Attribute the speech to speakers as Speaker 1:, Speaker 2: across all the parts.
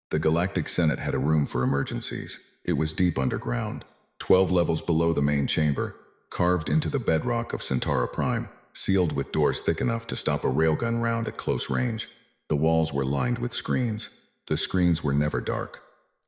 Speaker 1: The Galactic Senate had a room for emergencies. It was deep underground, 12 levels below the main chamber, carved into the bedrock of Centaura Prime, sealed with doors thick enough to stop a railgun round at close range. The walls were lined with screens. The screens were never dark.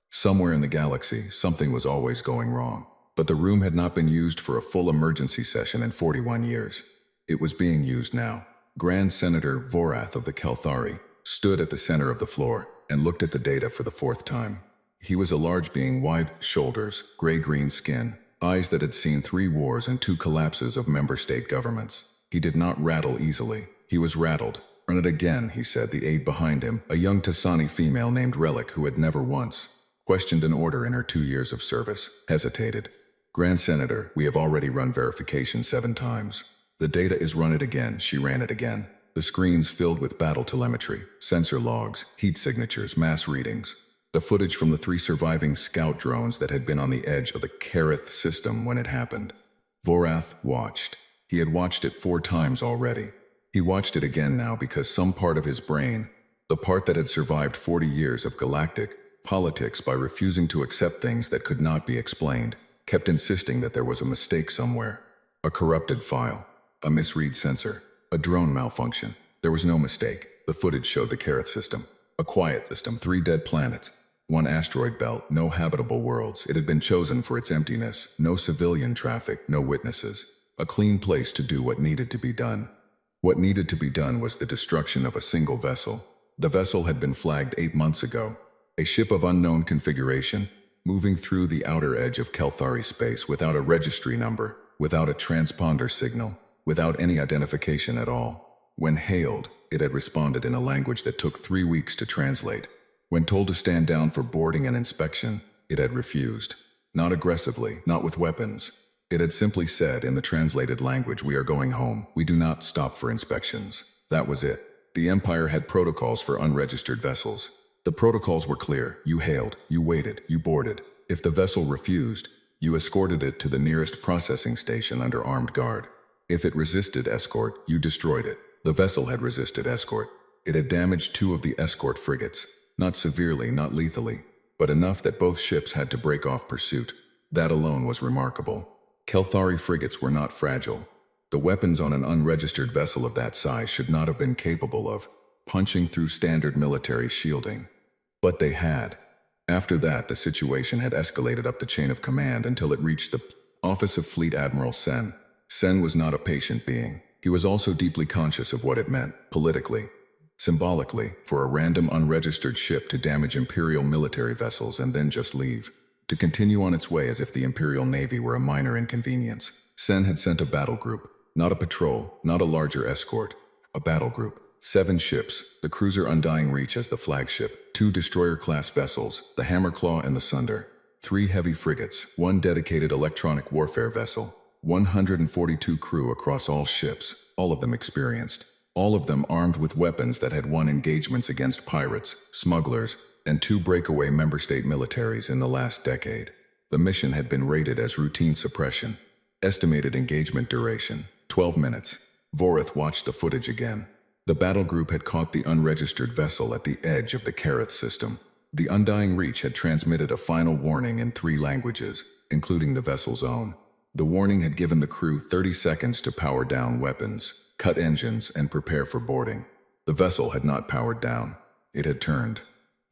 Speaker 1: Somewhere in the galaxy, something was always going wrong. But the room had not been used for a full emergency session in 41 years. It was being used now. Grand Senator Vorath of the Kelthari stood at the center of the floor and looked at the data for the fourth time. He was a large being, wide shoulders, gray-green skin, eyes that had seen 3 wars and 2 collapses of member state governments. He did not rattle easily. He was rattled. "Run it again," he said. The aide behind him, a young Tassani female named Relic who had never once questioned an order in her 2 years of service, hesitated. "Grand Senator, we have already run verification 7 times. The data is run it again." She ran it again. The screens filled with battle telemetry, sensor logs, heat signatures, mass readings. The footage from the 3 surviving scout drones that had been on the edge of the Kareth system when it happened. Vorath watched. He had watched it 4 times already. He watched it again now because some part of his brain, the part that had survived 40 years of galactic politics by refusing to accept things that could not be explained, kept insisting that there was a mistake somewhere. A corrupted file, a misread sensor, a drone malfunction. There was no mistake. The footage showed the Kareth system. A quiet system, 3 dead planets, 1 asteroid belt, no habitable worlds. It had been chosen for its emptiness, no civilian traffic, no witnesses. A clean place to do what needed to be done. What needed to be done was the destruction of a single vessel. The vessel had been flagged 8 months ago. A ship of unknown configuration, moving through the outer edge of Kelthari space without a registry number, without a transponder signal, without any identification at all. When hailed, it had responded in a language that took 3 weeks to translate. When told to stand down for boarding and inspection, it had refused. Not aggressively, not with weapons. It had simply said in the translated language, "We are going home. We do not stop for inspections." That was it. The Empire had protocols for unregistered vessels. The protocols were clear. You hailed, you waited, you boarded. If the vessel refused, you escorted it to the nearest processing station under armed guard. If it resisted escort, you destroyed it. The vessel had resisted escort. It had damaged 2 of the escort frigates. Not severely, not lethally, but enough that both ships had to break off pursuit. That alone was remarkable. Kelthari frigates were not fragile. The weapons on an unregistered vessel of that size should not have been capable of punching through standard military shielding. But they had. After that, the situation had escalated up the chain of command until it reached the office of Fleet Admiral Sen. Sen was not a patient being. He was also deeply conscious of what it meant, politically, symbolically, for a random unregistered ship to damage Imperial military vessels and then just leave, to continue on its way as if the Imperial Navy were a minor inconvenience. Sen had sent a battle group, not a patrol, not a larger escort, a battle group. 7 ships, the cruiser Undying Reach as the flagship, 2 destroyer-class vessels, the Hammerclaw and the Sunder, 3 heavy frigates, 1 dedicated electronic warfare vessel, 142 crew across all ships, all of them experienced, all of them armed with weapons that had won engagements against pirates, smugglers, and 2 breakaway member state militaries in the last decade. The mission had been rated as routine suppression. Estimated engagement duration, 12 minutes. Vorath watched the footage again. The battle group had caught the unregistered vessel at the edge of the Kareth system. The Undying Reach had transmitted a final warning in 3 languages, including the vessel's own. The warning had given the crew 30 seconds to power down weapons, cut engines, and prepare for boarding. The vessel had not powered down. It had turned.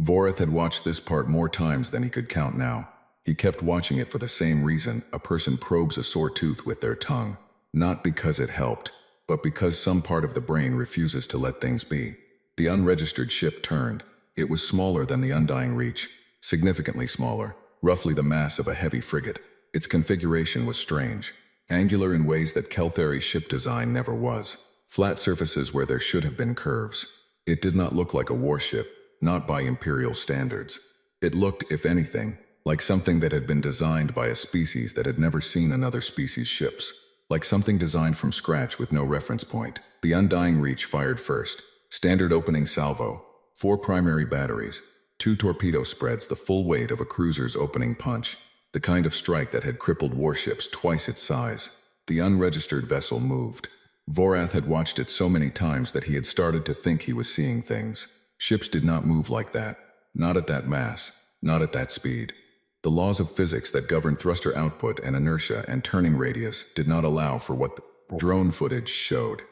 Speaker 1: Vorath had watched this part more times than he could count now. He kept watching it for the same reason a person probes a sore tooth with their tongue. Not because it helped, but because some part of the brain refuses to let things be. The unregistered ship turned. It was smaller than the Undying Reach, significantly smaller, roughly the mass of a heavy frigate. Its configuration was strange, angular in ways that Kelthari ship design never was. Flat surfaces where there should have been curves. It did not look like a warship, not by Imperial standards. It looked, if anything, like something that had been designed by a species that had never seen another species' ships. Like something designed from scratch with no reference point. The Undying Reach fired first. Standard opening salvo. 4 primary batteries. 2 torpedo spreads, the full weight of a cruiser's opening punch. The kind of strike that had crippled warships twice its size. The unregistered vessel moved. Vorath had watched it so many times that he had started to think he was seeing things. Ships did not move like that. Not at that mass, not at that speed. The laws of physics that govern thruster output and inertia and turning radius did not allow for what the drone footage showed.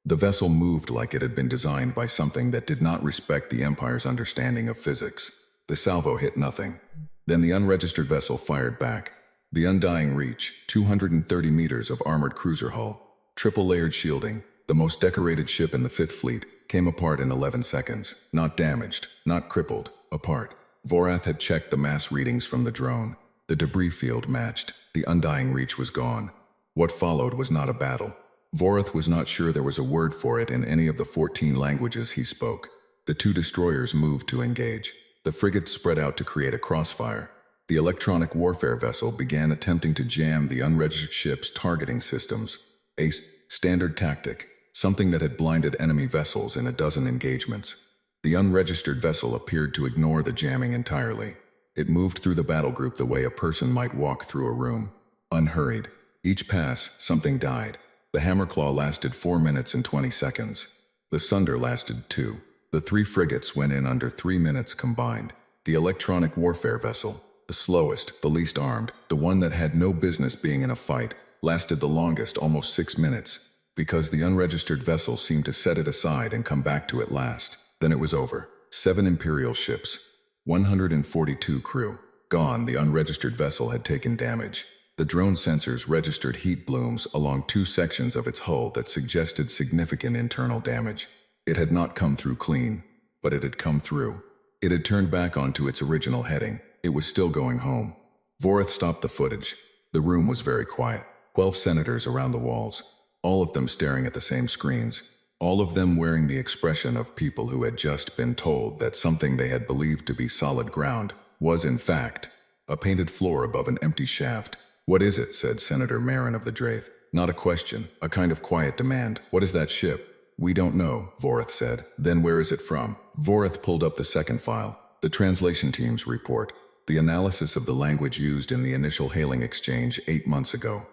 Speaker 1: The vessel moved like it had been designed by something that did not respect the Empire's understanding of physics. The salvo hit nothing. Then the unregistered vessel fired back. The Undying Reach, 230 meters of armored cruiser hull, triple-layered shielding, the most decorated ship in the Fifth Fleet, came apart in 11 seconds. Not damaged, not crippled, apart. Vorath had checked the mass readings from the drone. The debris field matched. The Undying Reach was gone. What followed was not a battle. Vorath was not sure there was a word for it in any of the 14 languages he spoke. The two destroyers moved to engage. The frigates spread out to create a crossfire. The electronic warfare vessel began attempting to jam the unregistered ship's targeting systems. A standard tactic, something that had blinded enemy vessels in a dozen engagements. The unregistered vessel appeared to ignore the jamming entirely. It moved through the battle group the way a person might walk through a room. Unhurried. Each pass, something died. The Hammerclaw lasted 4 minutes and 20 seconds. The Sunder lasted 2. The 3 frigates went in under 3 minutes combined. The electronic warfare vessel, the slowest, the least armed, the one that had no business being in a fight, lasted the longest, almost 6 minutes, because the unregistered vessel seemed to set it aside and come back to it last. Then it was over. 7 Imperial ships, 142 crew. Gone, the unregistered vessel had taken damage. The drone sensors registered heat blooms along 2 sections of its hull that suggested significant internal damage. It had not come through clean, but it had come through. It had turned back onto its original heading. It was still going home. Vorath stopped the footage. The room was very quiet. 12 senators around the walls, all of them staring at the same screens, all of them wearing the expression of people who had just been told that something they had believed to be solid ground was, in fact, a painted floor above an empty shaft. "What is it?" said Senator Marin of the Draith. Not a question, a kind of quiet demand. "What is that ship?" "We don't know," Vorath said. "Then where is it from?" Vorath pulled up the second file, the translation team's report, the analysis of the language used in the initial hailing exchange 8 months ago.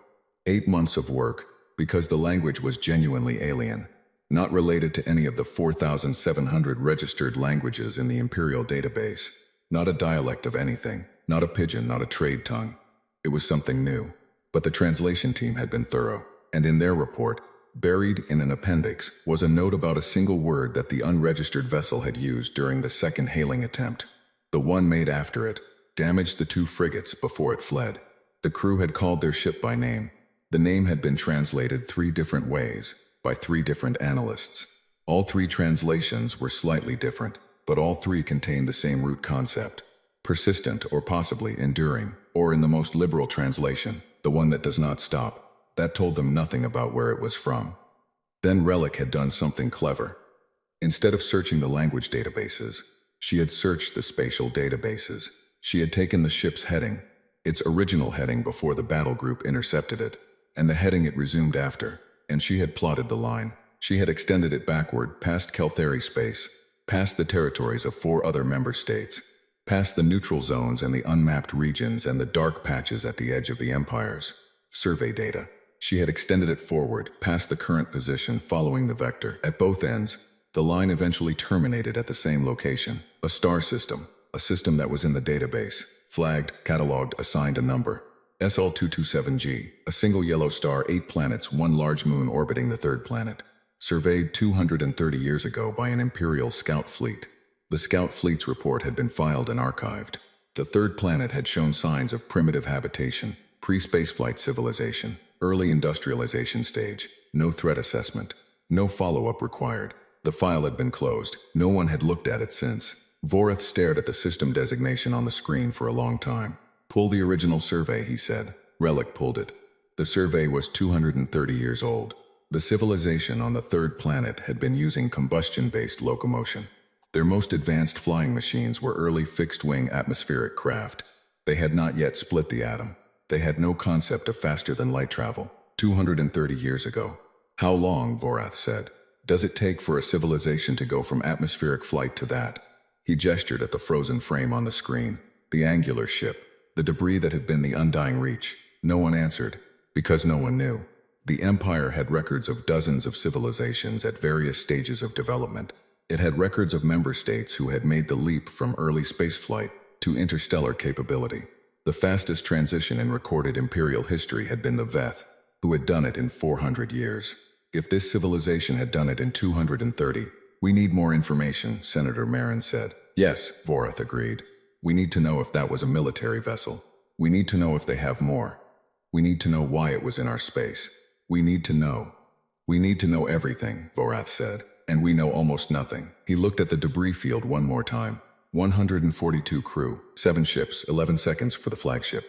Speaker 1: 8 months of work, because the language was genuinely alien, not related to any of the 4,700 registered languages in the Imperial database. Not a dialect of anything, not a pidgin, not a trade tongue. It was something new. But the translation team had been thorough, and in their report, buried in an appendix, was a note about a single word that the unregistered vessel had used during the second hailing attempt. The one made after it damaged the 2 frigates before it fled. The crew had called their ship by name. The name had been translated 3 different ways, by 3 different analysts. All 3 translations were slightly different, but all 3 contained the same root concept. Persistent or possibly enduring, or in the most liberal translation, the one that does not stop. That told them nothing about where it was from. Then Relic had done something clever. Instead of searching the language databases, she had searched the spatial databases. She had taken the ship's heading, its original heading before the battle group intercepted it, and the heading it resumed after, and she had plotted the line. She had extended it backward, past Kelthari space, past the territories of 4 other member states, past the neutral zones and the unmapped regions and the dark patches at the edge of the empires. Survey data. She had extended it forward, past the current position following the vector. At both ends, the line eventually terminated at the same location. A star system, a system that was in the database, flagged, cataloged, assigned a number. SL227G, a single yellow star, 8 planets, 1 large moon orbiting the 3rd planet. Surveyed 230 years ago by an Imperial scout fleet. The scout fleet's report had been filed and archived. The 3rd planet had shown signs of primitive habitation, pre-spaceflight civilization, early industrialization stage, no threat assessment, no follow-up required. The file had been closed. No one had looked at it since. Vorath stared at the system designation on the screen for a long time. "Pull the original survey," he said. Relic pulled it. The survey was 230 years old. The civilization on the 3rd planet had been using combustion-based locomotion. Their most advanced flying machines were early fixed-wing atmospheric craft. They had not yet split the atom. They had no concept of faster-than-light travel. 230 years ago. "How long," Vorath said, "does it take for a civilization to go from atmospheric flight to that?" He gestured at the frozen frame on the screen. The angular ship. The debris that had been the Undying Reach. No one answered, because no one knew. The Empire had records of dozens of civilizations at various stages of development. It had records of member states who had made the leap from early spaceflight to interstellar capability. The fastest transition in recorded imperial history had been the Veth, who had done it in 400 years. If this civilization had done it in 230, we need more information, Senator Marin said. Yes, Vorath agreed. We need to know if that was a military vessel. We need to know if they have more. We need to know why it was in our space. We need to know. We need to know everything, Vorath said. And we know almost nothing. He looked at the debris field one more time. 142 crew, 7 ships, 11 seconds for the flagship.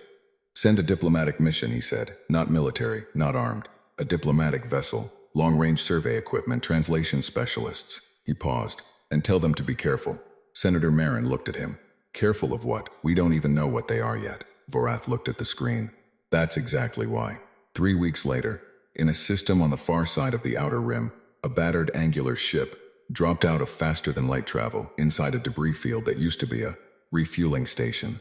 Speaker 1: Send a diplomatic mission, he said. Not military, not armed. A diplomatic vessel, long-range survey equipment, translation specialists. He paused. And tell them to be careful. Senator Marin looked at him. Careful of what? We don't even know what they are yet. Vorath looked at the screen. That's exactly why. 3 weeks later, in a system on the far side of the outer rim, a battered angular ship dropped out of faster-than-light travel inside a debris field that used to be a refueling station.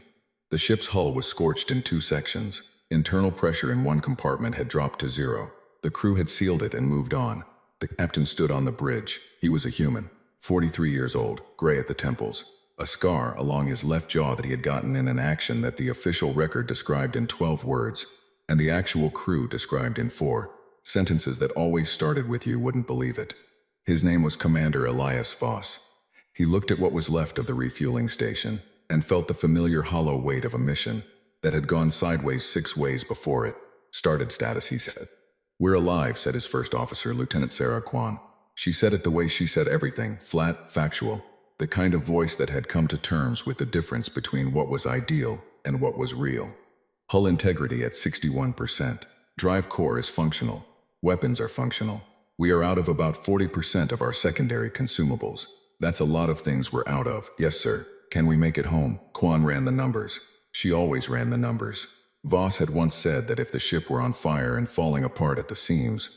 Speaker 1: The ship's hull was scorched in 2 sections. Internal pressure in one compartment had dropped to 0. The crew had sealed it and moved on. The captain stood on the bridge. He was a human, 43 years old, gray at the temples, a scar along his left jaw that he had gotten in an action that the official record described in 12 words, and the actual crew described in 4. Sentences that always started with "you wouldn't believe it." His name was Commander Elias Voss. He looked at what was left of the refueling station and felt the familiar hollow weight of a mission that had gone sideways 6 ways before it. Started status, he said. We're alive, said his first officer, Lieutenant Sarah Kwan. She said it the way she said everything, flat, factual, the kind of voice that had come to terms with the difference between what was ideal and what was real. Hull integrity at 61%. Drive core is functional. Weapons are functional. We are out of about 40% of our secondary consumables. That's a lot of things we're out of. Yes, sir. Can we make it home? Kwan ran the numbers. She always ran the numbers. Voss had once said that if the ship were on fire and falling apart at the seams,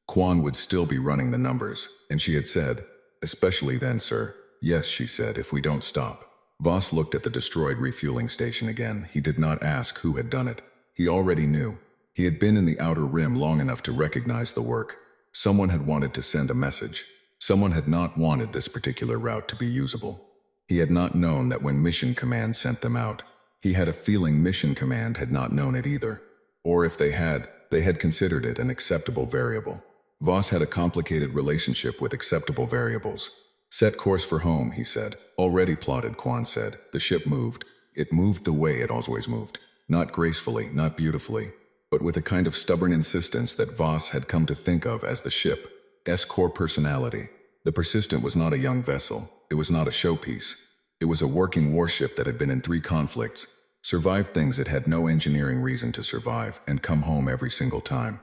Speaker 1: Kwan would still be running the numbers. And she had said, especially then, sir. Yes, she said, if we don't stop. Voss looked at the destroyed refueling station again. He did not ask who had done it. He already knew. He had been in the outer rim long enough to recognize the work. Someone had wanted to send a message. Someone had not wanted this particular route to be usable. He had not known that when Mission Command sent them out. He had a feeling Mission Command had not known it either. Or if they had considered it an acceptable variable. Voss had a complicated relationship with acceptable variables. Set course for home, he said. Already plotted, Kwan said. The ship moved. It moved the way it always moved. Not gracefully, not beautifully, but with a kind of stubborn insistence that Voss had come to think of as the ship's core personality. The Persistent was not a young vessel. It was not a showpiece. It was a working warship that had been in 3 conflicts, survived things it had no engineering reason to survive, and come home every single time.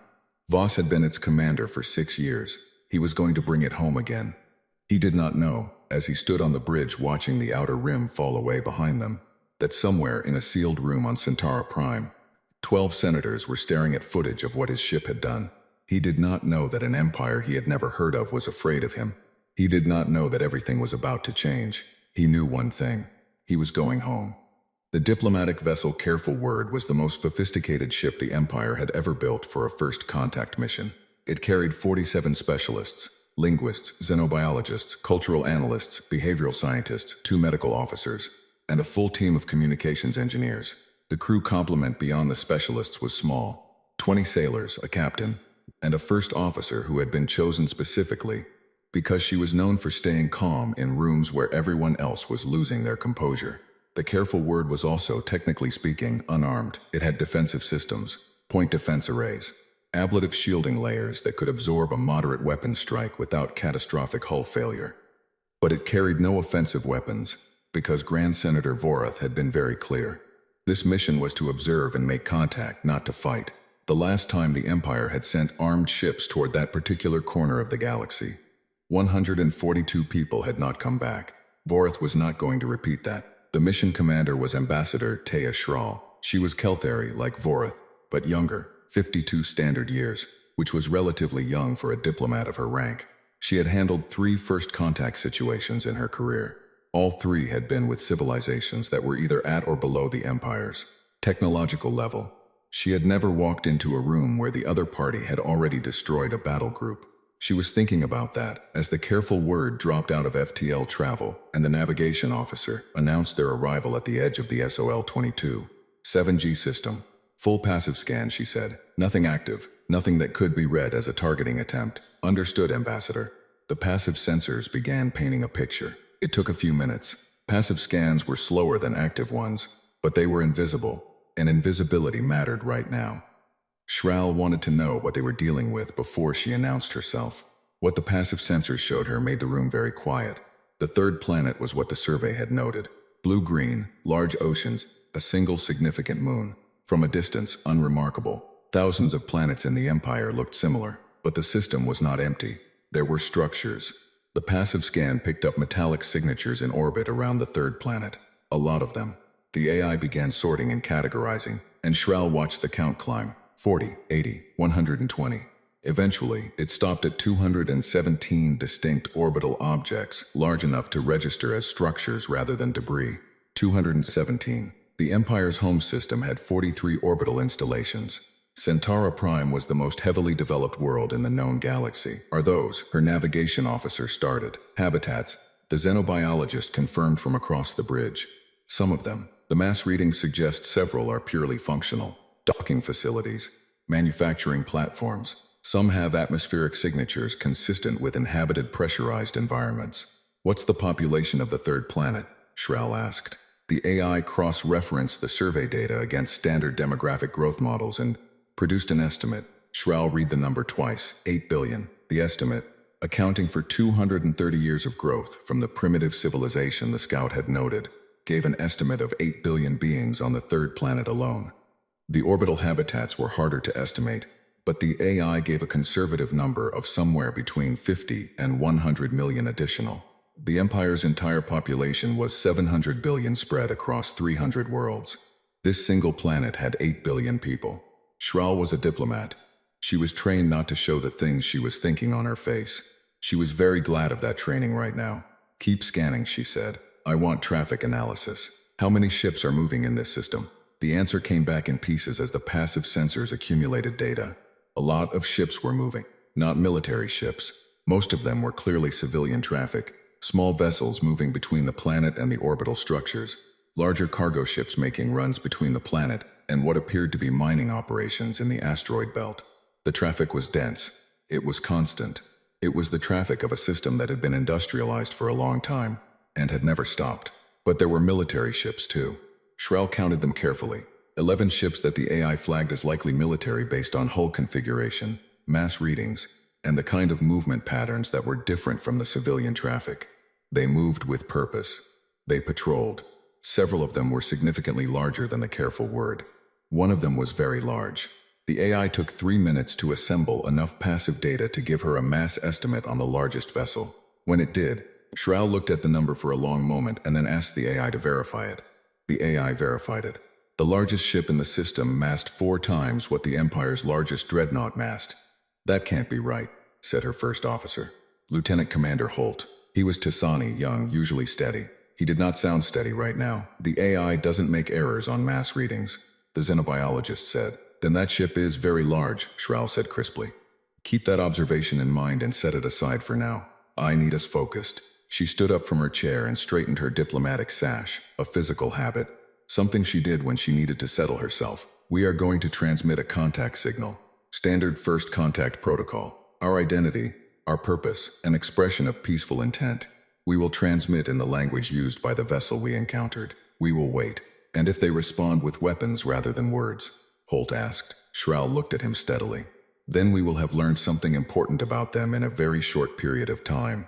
Speaker 1: Voss had been its commander for 6 years. He was going to bring it home again. He did not know, as he stood on the bridge watching the outer rim fall away behind them, that somewhere in a sealed room on Centauri Prime, 12 senators were staring at footage of what his ship had done. He did not know that an empire he had never heard of was afraid of him. He did not know that everything was about to change. He knew one thing. He was going home. The diplomatic vessel Careful Word was the most sophisticated ship the Empire had ever built for a first contact mission. It carried 47 specialists, linguists, xenobiologists, cultural analysts, behavioral scientists, 2 medical officers, and a full team of communications engineers. The crew complement beyond the specialists was small. 20 sailors, a captain, and a first officer who had been chosen specifically because she was known for staying calm in rooms where everyone else was losing their composure. The Careful Word was also, technically speaking, unarmed. It had defensive systems, point defense arrays, ablative shielding layers that could absorb a moderate weapon strike without catastrophic hull failure. But it carried no offensive weapons, because Grand Senator Vorath had been very clear. This mission was to observe and make contact, not to fight. The last time the Empire had sent armed ships toward that particular corner of the galaxy, 142 people had not come back. Vorath was not going to repeat that. The mission commander was Ambassador Taya Shral. She was Kelthari, like Vorath, but younger, 52 standard years, which was relatively young for a diplomat of her rank. She had handled 3 first contact situations in her career. All 3 had been with civilizations that were either at or below the Empire's technological level. She had never walked into a room where the other party had already destroyed a battle group. She was thinking about that as the careful word dropped out of FTL travel and the navigation officer announced their arrival at the edge of the SOL-22 7G system. Full passive scan, she said. Nothing active, nothing that could be read as a targeting attempt. Understood, Ambassador. The passive sensors began painting a picture. It took a few minutes. Passive scans were slower than active ones, but they were invisible, and invisibility mattered right now. Shral wanted to know what they were dealing with before she announced herself. What the passive sensors showed her made the room very quiet. The third planet was what the survey had noted. Blue-green, large oceans, a single significant moon. From a distance, unremarkable. Thousands of planets in the Empire looked similar, but the system was not empty. There were structures. The passive scan picked up metallic signatures in orbit around the third planet. A lot of them. The AI began sorting and categorizing, and Shral watched the count climb. 40, 80, 120. Eventually, it stopped at 217 distinct orbital objects, large enough to register as structures rather than debris. 217. The Empire's home system had 43 orbital installations. Centauri Prime was the most heavily developed world in the known galaxy. Are those, her navigation officer started, habitats, the xenobiologist confirmed from across the bridge. Some of them. The mass readings suggest several are purely functional. Docking facilities, manufacturing platforms. Some have atmospheric signatures consistent with inhabited pressurized environments. What's the population of the third planet? Shral asked. The AI cross-referenced the survey data against standard demographic growth models and produced an estimate. Shral read the number twice, 8 billion. The estimate, accounting for 230 years of growth from the primitive civilization the scout had noted, gave an estimate of 8 billion beings on the third planet alone. The orbital habitats were harder to estimate, but the AI gave a conservative number of somewhere between 50 and 100 million additional. The Empire's entire population was 700 billion spread across 300 worlds. This single planet had 8 billion people. Shral was a diplomat. She was trained not to show the things she was thinking on her face. She was very glad of that training right now. Keep scanning, she said. I want traffic analysis. How many ships are moving in this system? The answer came back in pieces as the passive sensors accumulated data. A lot of ships were moving, not military ships. Most of them were clearly civilian traffic, small vessels moving between the planet and the orbital structures, larger cargo ships making runs between the planet and what appeared to be mining operations in the asteroid belt. The traffic was dense. It was constant. It was the traffic of a system that had been industrialized for a long time and had never stopped. But there were military ships too. Shral counted them carefully. 11 ships that the AI flagged as likely military based on hull configuration, mass readings, and the kind of movement patterns that were different from the civilian traffic. They moved with purpose. They patrolled. Several of them were significantly larger than the careful word. One of them was very large. The AI took 3 minutes to assemble enough passive data to give her a mass estimate on the largest vessel. When it did, Shral looked at the number for a long moment and then asked the AI to verify it. The AI verified it. The largest ship in the system massed 4 times what the Empire's largest dreadnought massed. That can't be right, said her first officer. Lieutenant Commander Holt. He was Tisani, young, usually steady. He did not sound steady right now. The AI doesn't make errors on mass readings, the xenobiologist said. Then that ship is very large, Shral said crisply. Keep that observation in mind and set it aside for now. I need us focused. She stood up from her chair and straightened her diplomatic sash, a physical habit, something she did when she needed to settle herself. We are going to transmit a contact signal. Standard first contact protocol. Our identity, our purpose, an expression of peaceful intent. We will transmit in the language used by the vessel we encountered. We will wait. And if they respond with weapons rather than words? Holt asked. Shral looked at him steadily. Then we will have learned something important about them in a very short period of time.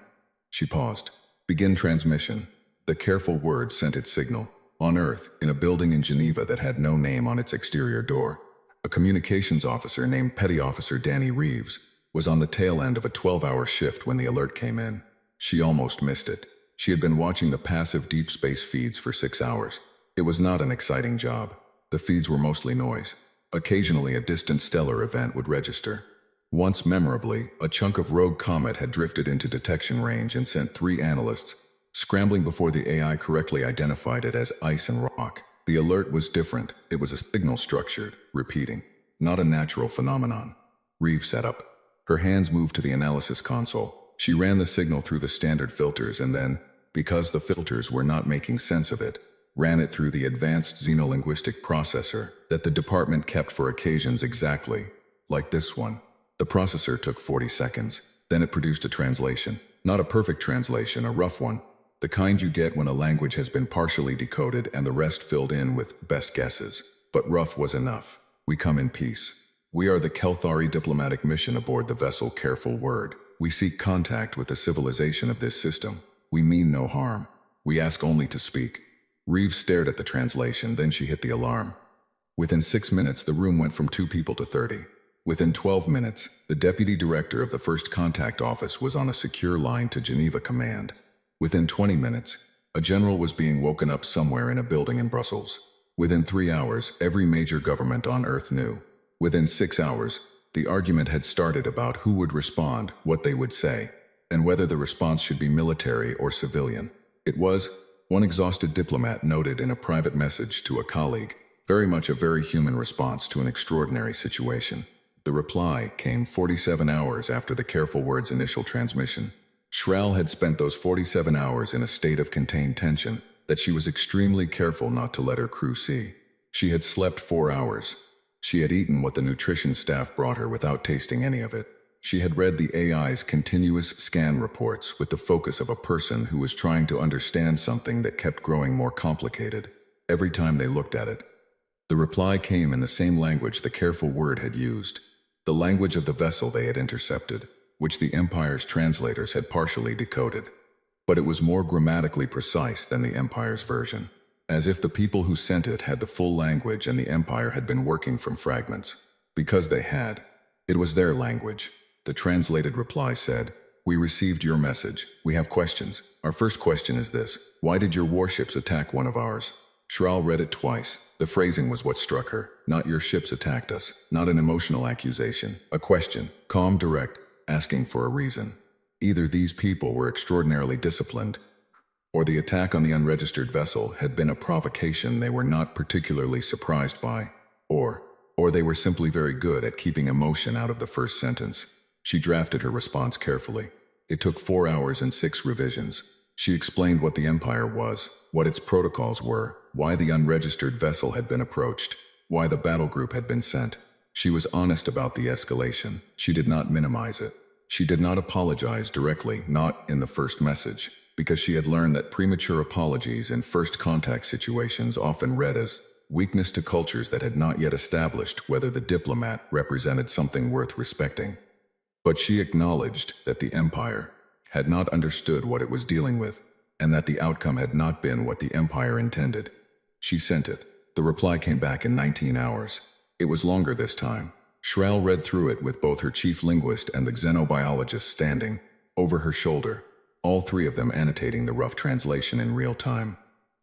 Speaker 1: She paused. Begin transmission. The careful word sent its signal. On Earth, in a building in Geneva that had no name on its exterior door, a communications officer named Petty Officer Danny Reeves was on the tail end of a 12-hour shift when the alert came in. She almost missed it. She had been watching the passive deep space feeds for 6 hours. It was not an exciting job. The feeds were mostly noise. Occasionally a distant stellar event would register. Once memorably, a chunk of rogue comet had drifted into detection range and sent 3 analysts scrambling before the AI correctly identified it as ice and rock. The alert was different. It was a signal structured, repeating, not a natural phenomenon. Reeves sat up. Her hands moved to the analysis console. She ran the signal through the standard filters and then, because the filters were not making sense of it, ran it through the advanced xenolinguistic processor that the department kept for occasions exactly like this one. The processor took 40 seconds. Then it produced a translation. Not a perfect translation, a rough one. The kind you get when a language has been partially decoded and the rest filled in with best guesses. But rough was enough. We come in peace. We are the Kelthari diplomatic mission aboard the vessel Careful Word. We seek contact with the civilization of this system. We mean no harm. We ask only to speak. Reeves stared at the translation, then she hit the alarm. Within 6 minutes, the room went from 2 people to 30. Within 12 minutes, the deputy director of the First Contact Office was on a secure line to Geneva Command. Within 20 minutes, a general was being woken up somewhere in a building in Brussels. Within 3 hours, every major government on Earth knew. Within 6 hours, the argument had started about who would respond, what they would say, and whether the response should be military or civilian. It was, one exhausted diplomat noted in a private message to a colleague, very much a very human response to an extraordinary situation. The reply came 47 hours after the Careful Word's initial transmission. Schral had spent those 47 hours in a state of contained tension that she was extremely careful not to let her crew see. She had slept 4 hours. She had eaten what the nutrition staff brought her without tasting any of it. She had read the AI's continuous scan reports with the focus of a person who was trying to understand something that kept growing more complicated every time they looked at it. The reply came in the same language the Careful Word had used, the language of the vessel they had intercepted, which the Empire's translators had partially decoded. But it was more grammatically precise than the Empire's version, as if the people who sent it had the full language and the Empire had been working from fragments. Because they had. It was their language. The translated reply said, "We received your message. We have questions. Our first question is this: why did your warships attack one of ours?" Schral read it twice. The phrasing was what struck her. Not your ships attacked us. Not an emotional accusation. A question. Calm, direct, asking for a reason. Either these people were extraordinarily disciplined, or the attack on the unregistered vessel had been a provocation they were not particularly surprised by, or they were simply very good at keeping emotion out of the first sentence. She drafted her response carefully. It took 4 hours and 6 revisions. She explained what the Empire was, what its protocols were, why the unregistered vessel had been approached, why the battle group had been sent. She was honest about the escalation. She did not minimize it. She did not apologize directly, not in the first message, because she had learned that premature apologies in first contact situations often read as weakness to cultures that had not yet established whether the diplomat represented something worth respecting. But she acknowledged that the Empire had not understood what it was dealing with, and that the outcome had not been what the Empire intended. She sent it. The reply came back in 19 hours. It was longer this time. Schral read through it with both her chief linguist and the xenobiologist standing over her shoulder, all 3 of them annotating the rough translation in real time.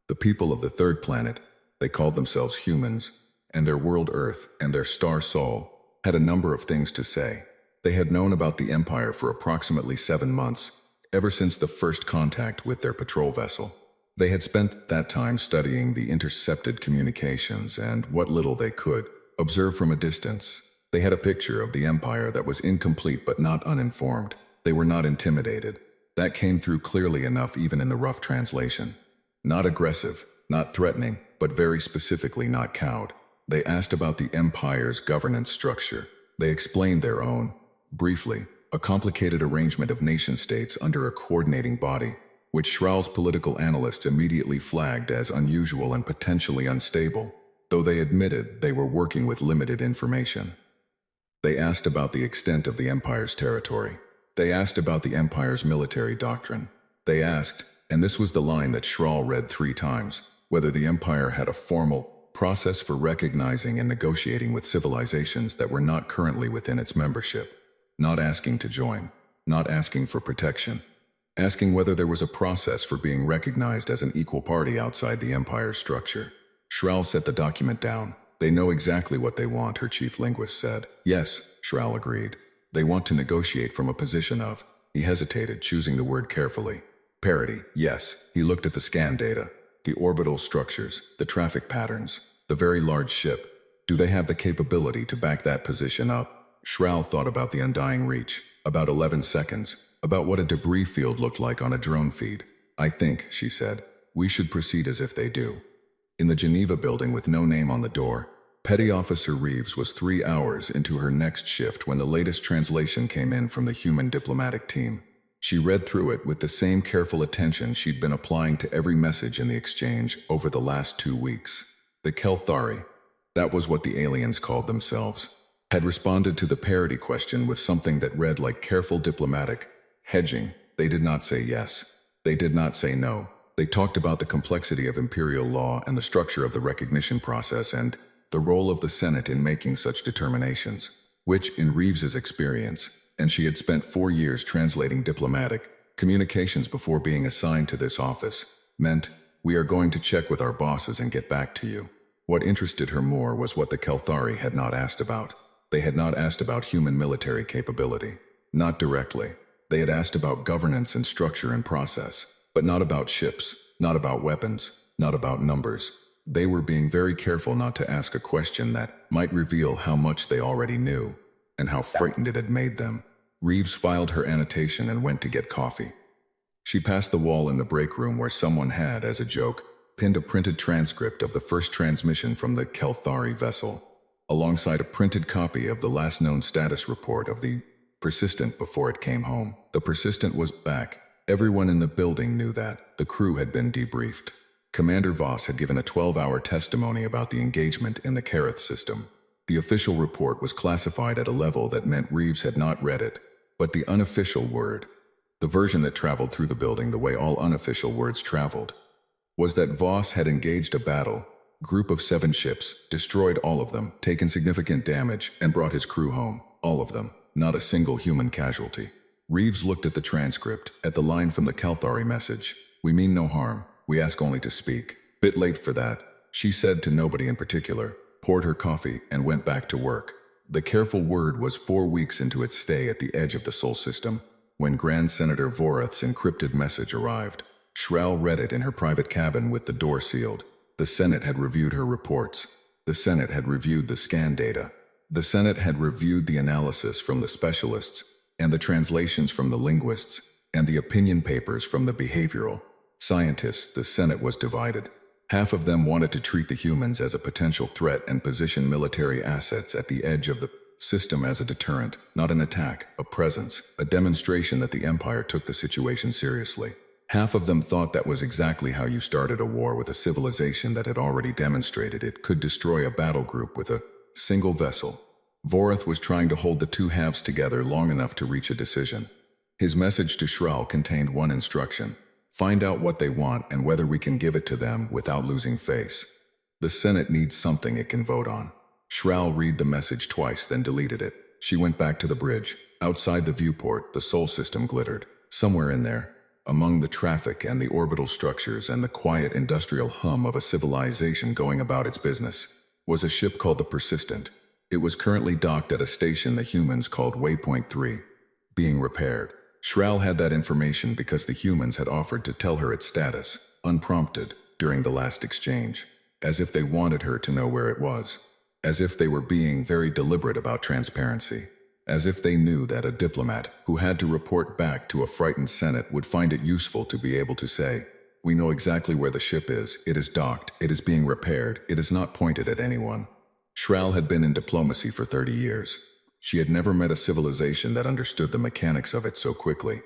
Speaker 1: The people of the third planet, they called themselves humans, and their world Earth and their star Sol, had a number of things to say. They had known about the Empire for approximately 7 months, ever since the first contact with their patrol vessel. They had spent that time studying the intercepted communications and what little they could observe from a distance. They had a picture of the Empire that was incomplete but not uninformed. They were not intimidated. That came through clearly enough even in the rough translation. Not aggressive, not threatening, but very specifically not cowed. They asked about the Empire's governance structure. They explained their own. Briefly, a complicated arrangement of nation-states under a coordinating body, which Schral's political analysts immediately flagged as unusual and potentially unstable, though they admitted they were working with limited information. They asked about the extent of the Empire's territory. They asked about the Empire's military doctrine. They asked, and this was the line that Schral read 3 times, whether the Empire had a formal process for recognizing and negotiating with civilizations that were not currently within its membership. Not asking to join, not asking for protection, asking whether there was a process for being recognized as an equal party outside the Empire's structure. Schral set the document down. They know exactly what they want, her chief linguist said. Yes, Schral agreed. They want to negotiate from a position of, he hesitated, choosing the word carefully. Parity, yes. He looked at the scan data, the orbital structures, the traffic patterns, the very large ship. Do they have the capability to back that position up? Shral thought about the undying reach, about 11 seconds, about what a debris field looked like on a drone feed. I think, she said, we should proceed as if they do. In the Geneva building with no name on the door, Petty Officer Reeves was 3 hours into her next shift when the latest translation came in from the human diplomatic team. She read through it with the same careful attention she'd been applying to every message in the exchange over the last 2 weeks. The Kelthari, that was what the aliens called themselves, had responded to the parody question with something that read like careful diplomatic hedging. They did not say yes. They did not say no. They talked about the complexity of imperial law and the structure of the recognition process and the role of the Senate in making such determinations, which, in Reeves's experience, and she had spent 4 years translating diplomatic communications before being assigned to this office, meant, we are going to check with our bosses and get back to you. What interested her more was what the Kelthari had not asked about. They had not asked about human military capability. Not directly. They had asked about governance and structure and process, but not about ships, not about weapons, not about numbers. They were being very careful not to ask a question that might reveal how much they already knew and how frightened it had made them. Reeves filed her annotation and went to get coffee. She passed the wall in the break room where someone had, as a joke, pinned a printed transcript of the first transmission from the Kelthari vessel, alongside a printed copy of the last known status report of the Persistent before it came home. The Persistent was back. Everyone in the building knew that. The crew had been debriefed. Commander Voss had given a 12-hour testimony about the engagement in the Kareth system. The official report was classified at a level that meant Reeves had not read it, but the unofficial word, the version that traveled through the building the way all unofficial words traveled, was that Voss had engaged a battle, group of 7 ships, destroyed all of them, taken significant damage, and brought his crew home, all of them, not a single human casualty. Reeves looked at the transcript, at the line from the Kelthari message. We mean no harm. We ask only to speak. Bit late for that, she said to nobody in particular, poured her coffee, and went back to work. The careful word was 4 weeks into its stay at the edge of the Sol system, when Grand Senator Vorath's encrypted message arrived. Shral read it in her private cabin with the door sealed. The Senate had reviewed her reports. The Senate had reviewed the scan data. The Senate had reviewed the analysis from the specialists, and the translations from the linguists, and the opinion papers from the behavioral scientists. The Senate was divided. Half of them wanted to treat the humans as a potential threat and position military assets at the edge of the system as a deterrent, not an attack, a presence, a demonstration that the Empire took the situation seriously. Half of them thought that was exactly how you started a war with a civilization that had already demonstrated it could destroy a battle group with a single vessel. Vorath was trying to hold the two halves together long enough to reach a decision. His message to Shral contained one instruction: find out what they want and whether we can give it to them without losing face. The Senate needs something it can vote on. Shral read the message twice, then deleted it. She went back to the bridge. Outside the viewport, the Sol system glittered. Somewhere in there, among the traffic and the orbital structures and the quiet industrial hum of a civilization going about its business, was a ship called the Persistent. It was currently docked at a station the humans called Waypoint 3, being repaired. Shral had that information because the humans had offered to tell her its status, unprompted, during the last exchange, as if they wanted her to know where it was, as if they were being very deliberate about transparency, as if they knew that a diplomat who had to report back to a frightened Senate would find it useful to be able to say, we know exactly where the ship is, it is docked, it is being repaired, it is not pointed at anyone. Shral had been in diplomacy for 30 years. She had never met a civilization that understood the mechanics of it so quickly.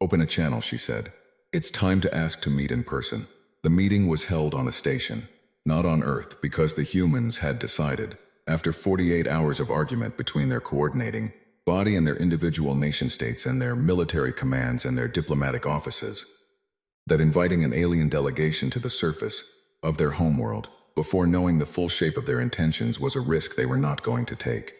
Speaker 1: Open a channel, she said. It's time to ask to meet in person. The meeting was held on a station, not on Earth, because the humans had decided, after 48 hours of argument between their coordinating body and their individual nation-states and their military commands and their diplomatic offices, that inviting an alien delegation to the surface of their homeworld before knowing the full shape of their intentions was a risk they were not going to take.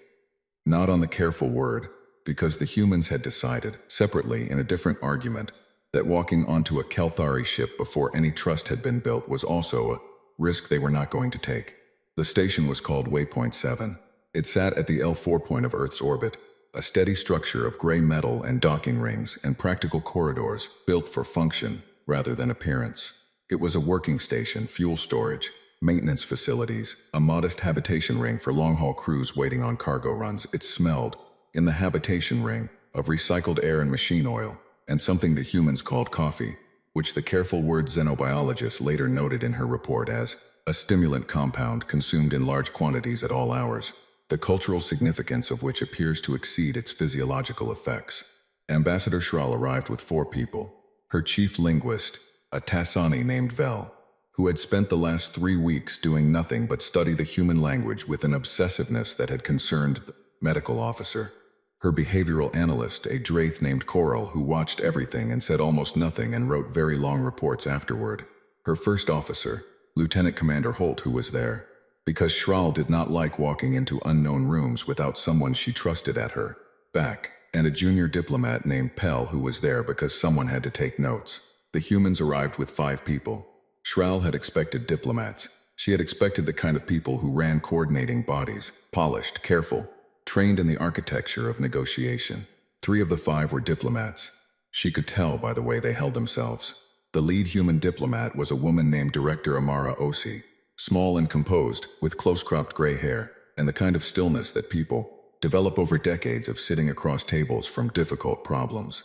Speaker 1: Not on the careful word, because the humans had decided, separately in a different argument, that walking onto a Kelthari ship before any trust had been built was also a risk they were not going to take. The station was called Waypoint 7. It sat at the L4 point of Earth's orbit, a steady structure of gray metal and docking rings and practical corridors built for function rather than appearance. It was a working station, fuel storage, maintenance facilities, a modest habitation ring for long-haul crews waiting on cargo runs. It smelled in the habitation ring, of recycled air and machine oil, and something the humans called coffee, which the careful word xenobiologist later noted in her report as a stimulant compound consumed in large quantities at all hours, the cultural significance of which appears to exceed its physiological effects. Ambassador Schral arrived with 4 people. Her chief linguist, a Tassani named Vel, who had spent the last 3 weeks doing nothing but study the human language with an obsessiveness that had concerned the medical officer. Her behavioral analyst, a Draith named Coral, who watched everything and said almost nothing and wrote very long reports afterward. Her first officer, Lieutenant Commander Holt, who was there, because Schral did not like walking into unknown rooms without someone she trusted at her back, and a junior diplomat named Pell, who was there because someone had to take notes. The humans arrived with 5 people. Schral had expected diplomats. She had expected the kind of people who ran coordinating bodies, polished, careful, trained in the architecture of negotiation. 3 of the 5 were diplomats. She could tell by the way they held themselves. The lead human diplomat was a woman named Director Amara Osi, small and composed, with close-cropped gray hair, and the kind of stillness that people develop over decades of sitting across tables from difficult problems.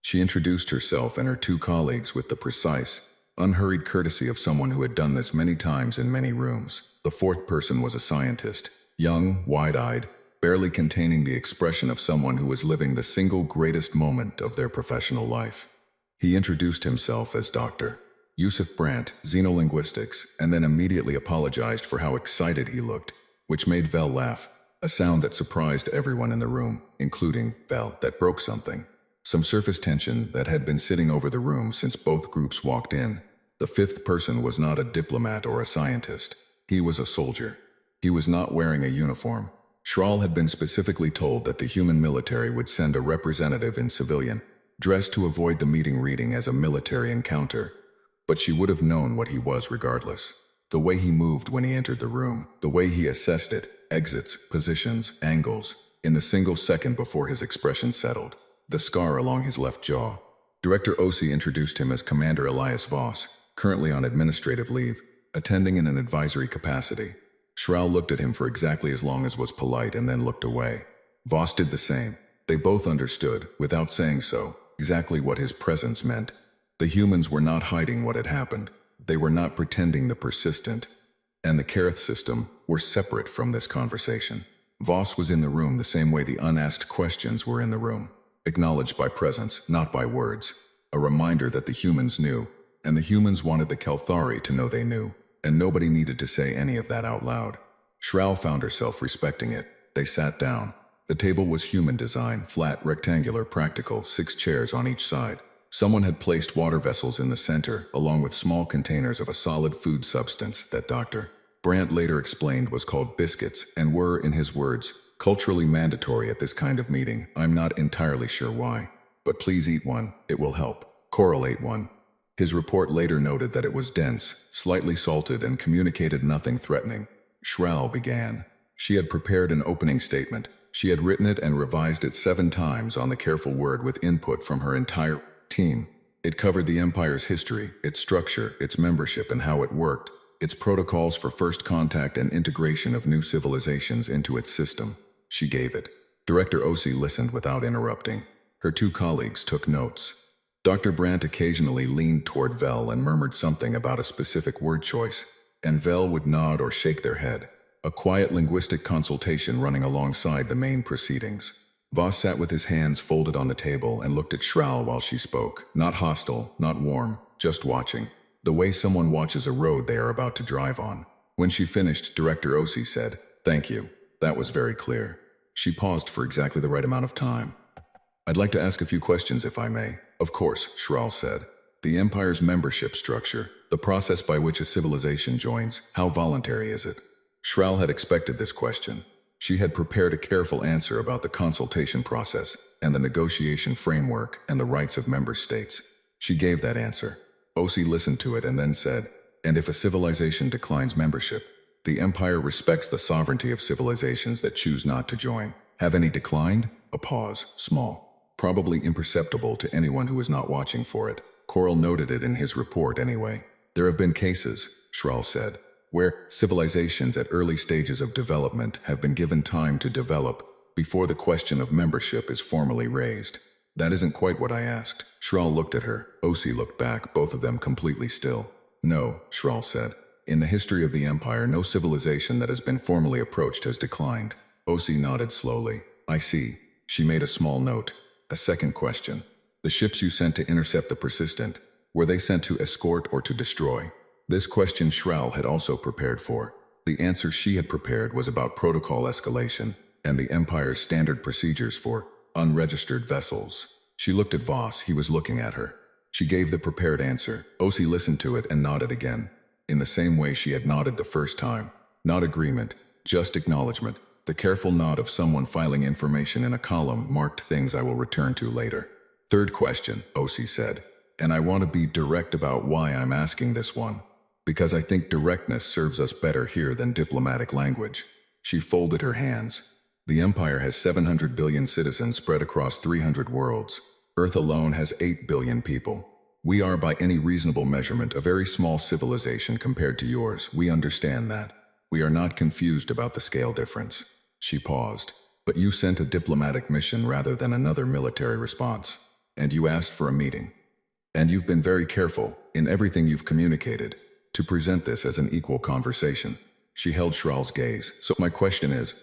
Speaker 1: She introduced herself and her 2 colleagues with the precise, unhurried courtesy of someone who had done this many times in many rooms. The 4th person was a scientist, young, wide-eyed, barely containing the expression of someone who was living the single greatest moment of their professional life. He introduced himself as Dr. Yusuf Brandt, Xenolinguistics, and then immediately apologized for how excited he looked, which made Vel laugh, a sound that surprised everyone in the room, including Vel, that broke something. Some surface tension that had been sitting over the room since both groups walked in. The 5th person was not a diplomat or a scientist. He was a soldier. He was not wearing a uniform. Schral had been specifically told that the human military would send a representative in civilian, dressed to avoid the meeting reading as a military encounter. But she would have known what he was regardless. The way he moved when he entered the room, the way he assessed it, exits, positions, angles, in the single second before his expression settled. The scar along his left jaw. Director Osi introduced him as Commander Elias Voss, currently on administrative leave, attending in an advisory capacity. Schral looked at him for exactly as long as was polite and then looked away. Voss did the same. They both understood, without saying so, exactly what his presence meant. The humans were not hiding what had happened. They were not pretending the persistent and the Kareth system were separate from this conversation. Voss was in the room the same way the unasked questions were in the room. Acknowledged by presence, not by words. A reminder that the humans knew, and the humans wanted the Kelthari to know they knew, and nobody needed to say any of that out loud. Schral found herself respecting it. They sat down. The table was human design, flat, rectangular, practical, 6 chairs on each side. Someone had placed water vessels in the center, along with small containers of a solid food substance that Dr. Brandt later explained was called biscuits and were, in his words, culturally mandatory at this kind of meeting. I'm not entirely sure why. But please eat one, it will help. Coral ate one. His report later noted that it was dense, slightly salted, and communicated nothing threatening. Schral began. She had prepared an opening statement. She had written it and revised it 7 times on the careful word with input from her entire team. It covered the Empire's history, its structure, its membership, and how it worked, its protocols for first contact and integration of new civilizations into its system. She gave it. Director Osi listened without interrupting. Her 2 colleagues took notes. Dr. Brandt occasionally leaned toward Vel and murmured something about a specific word choice, and Vel would nod or shake their head. A quiet linguistic consultation running alongside the main proceedings. Voss sat with his hands folded on the table and looked at Schral while she spoke. Not hostile, not warm, just watching. The way someone watches a road they are about to drive on. When she finished, Director Osi said, "Thank you. That was very clear." She paused for exactly the right amount of time. "I'd like to ask a few questions if I may." "Of course," Schral said. "The Empire's membership structure, the process by which a civilization joins, how voluntary is it?" Schral had expected this question. She had prepared a careful answer about the consultation process and the negotiation framework and the rights of member states. She gave that answer. Osi listened to it and then said, "And if a civilization declines membership, the Empire respects the sovereignty of civilizations that choose not to join. Have any declined?" A pause, small, probably imperceptible to anyone who was not watching for it. Coral noted it in his report anyway. "There have been cases," Schral said, "where civilizations at early stages of development have been given time to develop, before the question of membership is formally raised. That isn't quite what I asked. Shral looked at her. Osi looked back, both of them completely still. No, Shral said. In the history of the Empire, no civilization that has been formally approached has declined. Osi nodded slowly. I see. She made a small note. A second question. The ships you sent to intercept the Persistent, were they sent to escort or to destroy? This question Shral had also prepared for. The answer she had prepared was about protocol escalation and the Empire's standard procedures for unregistered vessels. She looked at Voss. He was looking at her. She gave the prepared answer. Osi listened to it and nodded again, in the same way she had nodded the first time. Not agreement, just acknowledgement. The careful nod of someone filing information in a column marked things I will return to later. Third question, Osi said. And I want to be direct about why I'm asking this one. Because I think directness serves us better here than diplomatic language. She folded her hands. The Empire has 700 billion citizens spread across 300 worlds. Earth alone has 8 billion people. We are, by any reasonable measurement, a very small civilization compared to yours. We understand that. We are not confused about the scale difference. She paused. But you sent a diplomatic mission rather than another military response. And you asked for a meeting. And you've been very careful, in everything you've communicated, to present this as an equal conversation. She held Shral's gaze. So my question is,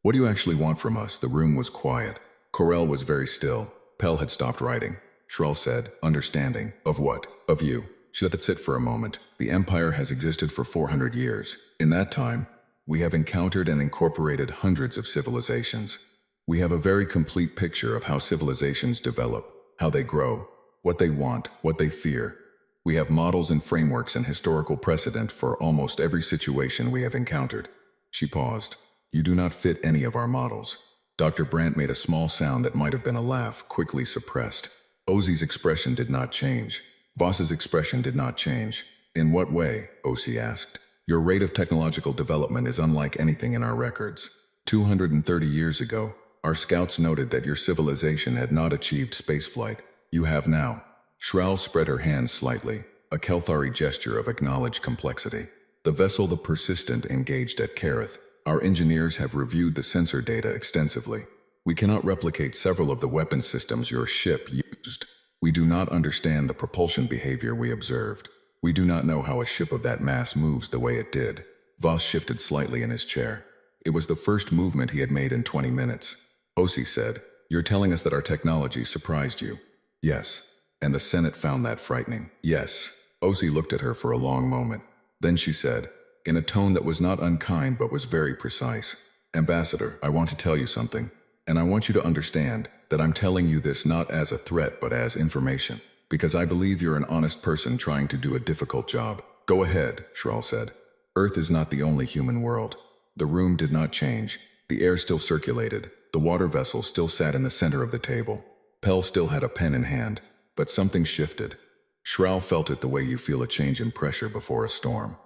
Speaker 1: what do you actually want from us? The room was quiet. Corel was very still. Pell had stopped writing. Shral said, understanding. Of what? Of you. She let it sit for a moment. The Empire has existed for 400 years. In that time, we have encountered and incorporated hundreds of civilizations. We have a very complete picture of how civilizations develop, how they grow, what they want, what they fear. We have models and frameworks and historical precedent for almost every situation we have encountered. She paused. You do not fit any of our models. Dr. Brandt made a small sound that might have been a laugh, quickly suppressed. Osi's expression did not change. Voss's expression did not change. In what way? Osi asked. Your rate of technological development is unlike anything in our records. 230 years ago, our scouts noted that your civilization had not achieved spaceflight. You have now. Shral spread her hands slightly, a Kelthari gesture of acknowledged complexity. The vessel the Persistent engaged at Kareth. Our engineers have reviewed the sensor data extensively. We cannot replicate several of the weapon systems your ship used. We do not understand the propulsion behavior we observed. We do not know how a ship of that mass moves the way it did. Voss shifted slightly in his chair. It was the first movement he had made in 20 minutes. Osi said, You're telling us that our technology surprised you. Yes. And the Senate found that frightening. Yes. Osi looked at her for a long moment. Then she said, in a tone that was not unkind but was very precise, Ambassador, I want to tell you something. And I want you to understand that I'm telling you this not as a threat but as information. Because I believe you're an honest person trying to do a difficult job. Go ahead, Shral said. Earth is not the only human world. The room did not change. The air still circulated. The water vessel still sat in the center of the table. Pell still had a pen in hand. But something shifted. Shral felt it the way you feel a change in pressure before a storm.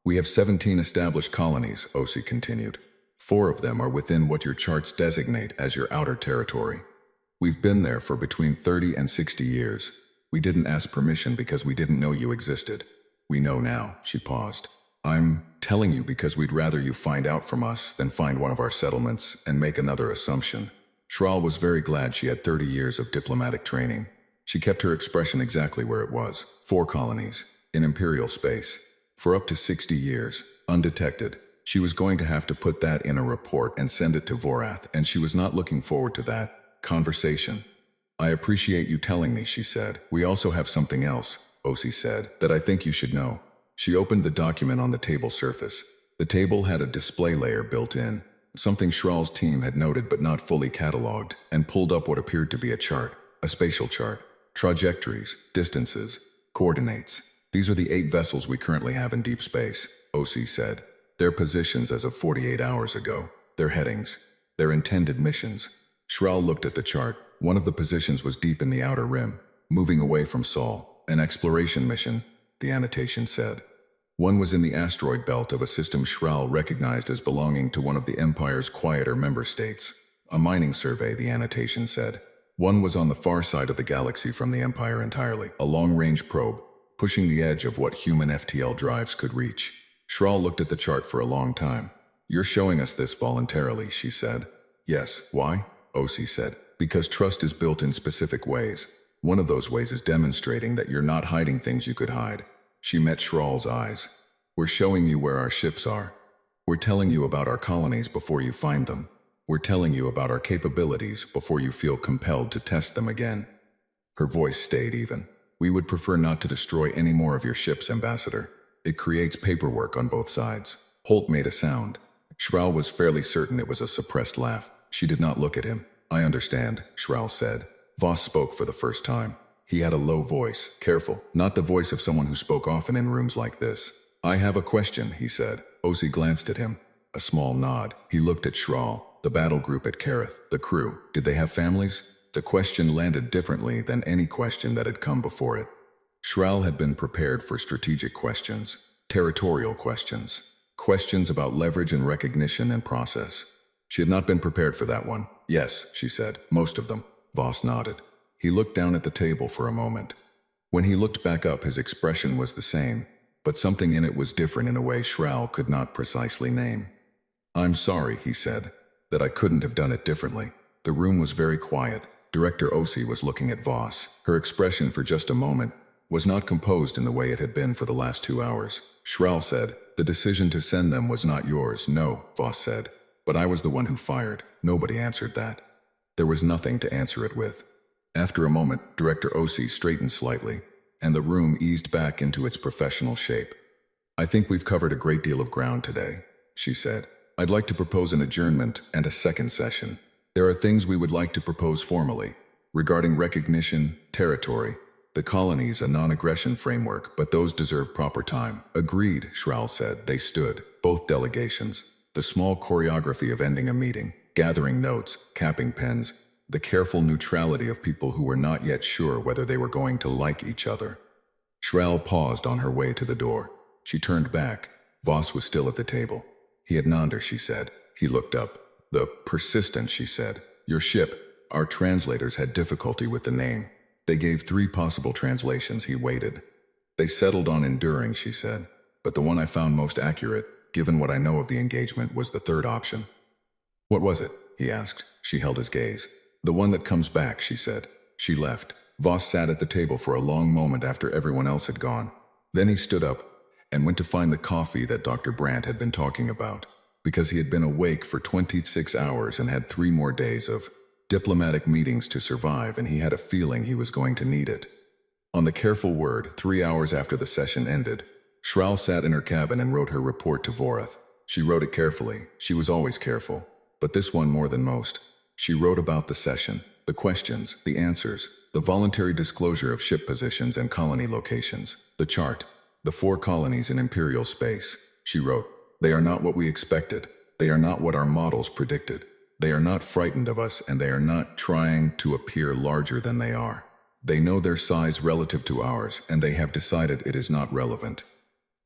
Speaker 1: We have 17 established colonies, Osi continued. 4 of them are within what your charts designate as your outer territory. We've been there for between 30 and 60 years. We didn't ask permission because we didn't know you existed. We know now, she paused. I'm telling you because we'd rather you find out from us than find one of our settlements and make another assumption. Shral was very glad she had 30 years of diplomatic training. She kept her expression exactly where it was. 4 colonies, in imperial space. For up to 60 years, undetected. She was going to have to put that in a report and send it to Vorath, and she was not looking forward to that conversation. I appreciate you telling me, she said. We also have something else, Osi said, that I think you should know. She opened the document on the table surface. The table had a display layer built in, something Shral's team had noted but not fully cataloged, and pulled up what appeared to be a chart, a spatial chart. Trajectories, distances, coordinates. These are the 8 vessels we currently have in deep space, Osi said. Their positions as of 48 hours ago, their headings, their intended missions. Shral looked at the chart. One of the positions was deep in the outer rim, moving away from Sol. An exploration mission, the annotation said. One was in the asteroid belt of a system Shral recognized as belonging to one of the Empire's quieter member states. A mining survey, the annotation said. One was on the far side of the galaxy from the Empire entirely, a long-range probe, pushing the edge of what human FTL drives could reach. Shral looked at the chart for a long time. You're showing us this voluntarily, she said. Yes, why? Osi said. Because trust is built in specific ways. One of those ways is demonstrating that you're not hiding things you could hide. She met Shrall's eyes. We're showing you where our ships are. We're telling you about our colonies before you find them. We're telling you about our capabilities before you feel compelled to test them again. Her voice stayed even. We would prefer not to destroy any more of your ships, Ambassador. It creates paperwork on both sides. Holt made a sound. Shrall was fairly certain it was a suppressed laugh. She did not look at him. I understand, Shrall said. Voss spoke for the first time. He had a low voice, careful, not the voice of someone who spoke often in rooms like this. I have a question, he said. Osi glanced at him. A small nod. He looked at Shrall, the battle group at Kareth, the crew. Did they have families? The question landed differently than any question that had come before it. Shrall had been prepared for strategic questions, territorial questions, questions about leverage and recognition and process. She had not been prepared for that one. Yes, she said, most of them. Voss nodded. He looked down at the table for a moment. When he looked back up, his expression was the same, but something in it was different in a way Shrall could not precisely name. I'm sorry, he said, that I couldn't have done it differently. The room was very quiet. Director Osi was looking at Voss. Her expression for just a moment was not composed in the way it had been for the last 2 hours. Shrall said, the decision to send them was not yours. No, Voss said. But I was the one who fired. Nobody answered that. There was nothing to answer it with. After a moment, Director Osi straightened slightly, and the room eased back into its professional shape. I think we've covered a great deal of ground today, she said. I'd like to propose an adjournment and a second session. There are things we would like to propose formally, regarding recognition, territory, the colonies, a non-aggression framework, but those deserve proper time. Agreed, Shrall said. They stood, both delegations. The small choreography of ending a meeting, gathering notes, capping pens, the careful neutrality of people who were not yet sure whether they were going to like each other. Shrall paused on her way to the door. She turned back. Voss was still at the table. He had known her, she said. He looked up. The persistent, she said. Your ship. Our translators had difficulty with the name. They gave 3 possible translations. He waited. They settled on enduring, she said. But the one I found most accurate, given what I know of the engagement, was the 3rd option. What was it? He asked. She held his gaze. The one that comes back, she said. She left. Voss sat at the table for a long moment after everyone else had gone. Then he stood up and went to find the coffee that Dr. Brandt had been talking about, because he had been awake for 26 hours and had 3 more days of diplomatic meetings to survive, and he had a feeling he was going to need it. On the careful word, 3 hours after the session ended, Shrall sat in her cabin and wrote her report to Vorath. She wrote it carefully. She was always careful, but this one more than most. She wrote about the session, the questions, the answers, the voluntary disclosure of ship positions and colony locations, the chart, the 4 colonies in imperial space. She wrote, they are not what we expected. They are not what our models predicted. They are not frightened of us, and they are not trying to appear larger than they are. They know their size relative to ours, and they have decided it is not relevant.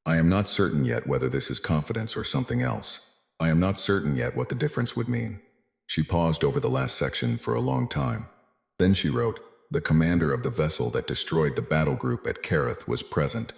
Speaker 1: I am not certain yet whether this is confidence or something else. I am not certain yet what the difference would mean. She paused over the last section for a long time. Then she wrote, the commander of the vessel that destroyed the battle group at Kareth was present.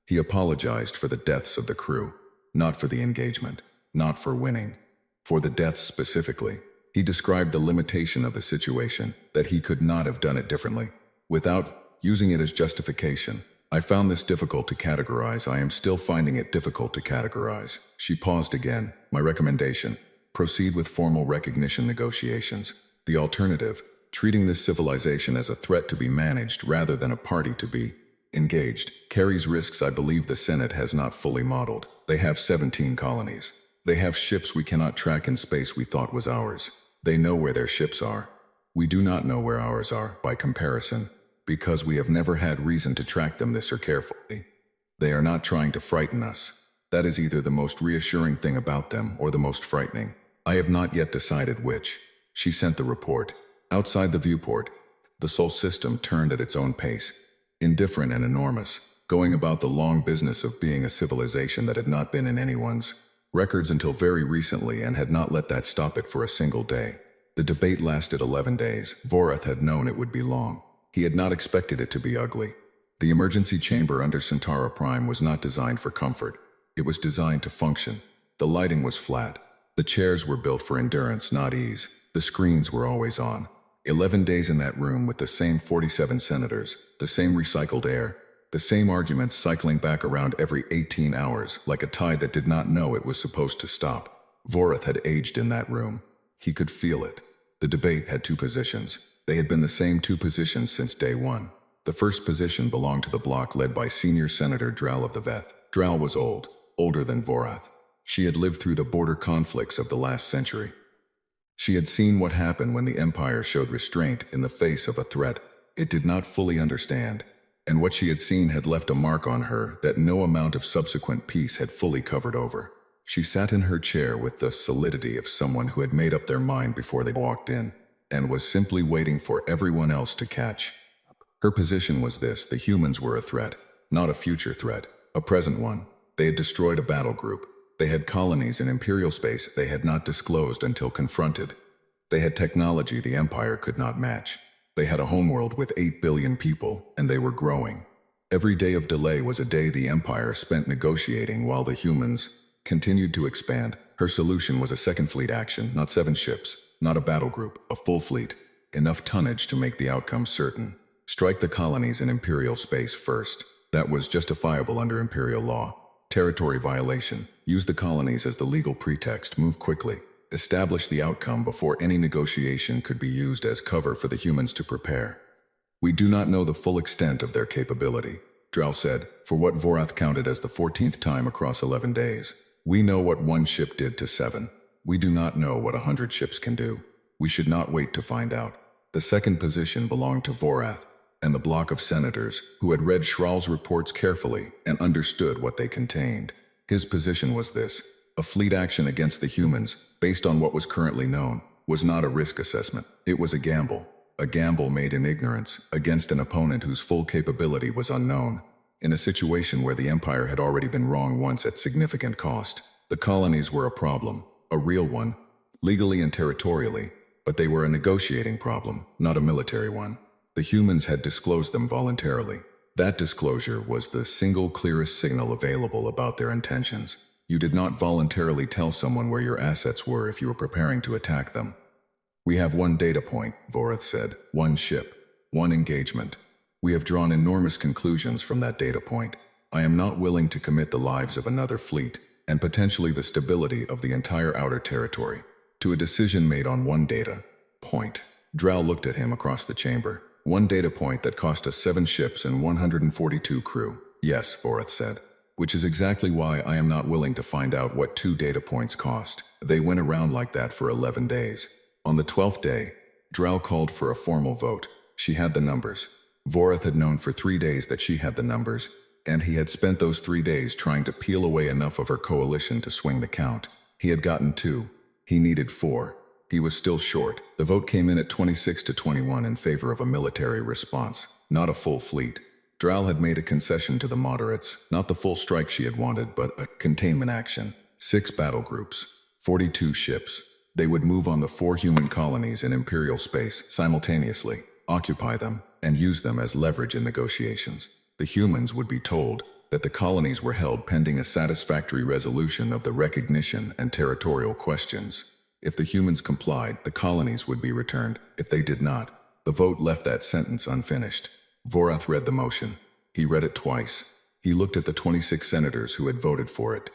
Speaker 1: He apologized for the deaths of the crew, not for the engagement, not for winning. For the deaths specifically. He described the limitation of the situation, that he could not have done it differently, without using it as justification. I found this difficult to categorize. I am still finding it difficult to categorize. She paused again. My recommendation: proceed with formal recognition negotiations. The alternative: treating this civilization as a threat to be managed rather than a party to be engaged, carries risks I believe the Senate has not fully modeled. They have 17 colonies. They have ships we cannot track in space we thought was ours. They know where their ships are. We do not know where ours are, by comparison, because we have never had reason to track them this or carefully. They are not trying to frighten us. That is either the most reassuring thing about them or the most frightening. I have not yet decided which. She sent the report. Outside the viewport, the Sol system turned at its own pace, indifferent and enormous, going about the long business of being a civilization that had not been in anyone's records until very recently and had not let that stop it for a single day. The debate lasted 11 days. Vorath had known it would be long. He had not expected it to be ugly. The emergency chamber under Centauri Prime was not designed for comfort. It was designed to function. The lighting was flat. The chairs were built for endurance, not ease. The screens were always on. 11 days in that room with the same 47 senators, the same recycled air, the same arguments cycling back around every 18 hours like a tide that did not know it was supposed to stop. Vorath had aged in that room. He could feel it. The debate had two positions. They had been the same two positions since day one. The first position belonged to the bloc led by Senior Senator Dral of the Veth. Dral was old, older than Vorath. She had lived through the border conflicts of the last century. She had seen what happened when the Empire showed restraint in the face of a threat it did not fully understand, and what she had seen had left a mark on her that no amount of subsequent peace had fully covered over. She sat in her chair with the solidity of someone who had made up their mind before they walked in, and was simply waiting for everyone else to catch. Her position was this: the humans were a threat, not a future threat, a present one. They had destroyed a battle group. They had colonies in Imperial space they had not disclosed until confronted. They had technology the Empire could not match. They had a homeworld with 8 billion people, and they were growing. Every day of delay was a day the Empire spent negotiating while the humans continued to expand. Her solution was a second fleet action, not 7 ships, not a battle group, a full fleet, enough tonnage to make the outcome certain. Strike the colonies in Imperial space first. That was justifiable under Imperial law. Territory violation. Use the colonies as the legal pretext. Move quickly. Establish the outcome before any negotiation could be used as cover for the humans to prepare. We do not know the full extent of their capability, Dral said, for what Vorath counted as the 14th time across 11 days. We know what 1 ship did to 7. We do not know what 100 ships can do. We should not wait to find out. The second position belonged to Vorath and the bloc of senators who had read Shrall's reports carefully and understood what they contained. His position was this: a fleet action against the humans, based on what was currently known, was not a risk assessment. It was a gamble made in ignorance, against an opponent whose full capability was unknown. In a situation where the Empire had already been wrong once at significant cost, the colonies were a problem, a real one, legally and territorially, but they were a negotiating problem, not a military one. The humans had disclosed them voluntarily. That disclosure was the single clearest signal available about their intentions. You did not voluntarily tell someone where your assets were if you were preparing to attack them. We have 1 data point, Vorath said. 1 ship. 1 engagement. We have drawn enormous conclusions from that data point. I am not willing to commit the lives of another fleet, and potentially the stability of the entire outer territory, to a decision made on 1 data point. Dral looked at him across the chamber. 1 data point that cost us 7 ships and 142 crew. Yes, Vorath said. Which is exactly why I am not willing to find out what 2 data points cost. They went around like that for 11 days. On the 12th day, Dral called for a formal vote. She had the numbers. Vorath had known for 3 days that she had the numbers, and he had spent those 3 days trying to peel away enough of her coalition to swing the count. He had gotten 2. He needed 4. He was still short. The vote came in at 26 to 21 in favor of a military response, not a full fleet. Dral had made a concession to the moderates, not the full strike she had wanted, but a containment action. 6 battle groups, 42 ships. They would move on the 4 human colonies in Imperial space simultaneously, occupy them, and use them as leverage in negotiations. The humans would be told that the colonies were held pending a satisfactory resolution of the recognition and territorial questions. If the humans complied, the colonies would be returned. If they did not, the vote left that sentence unfinished. Vorath read the motion. He read it twice. He looked at the 26 senators who had voted for it.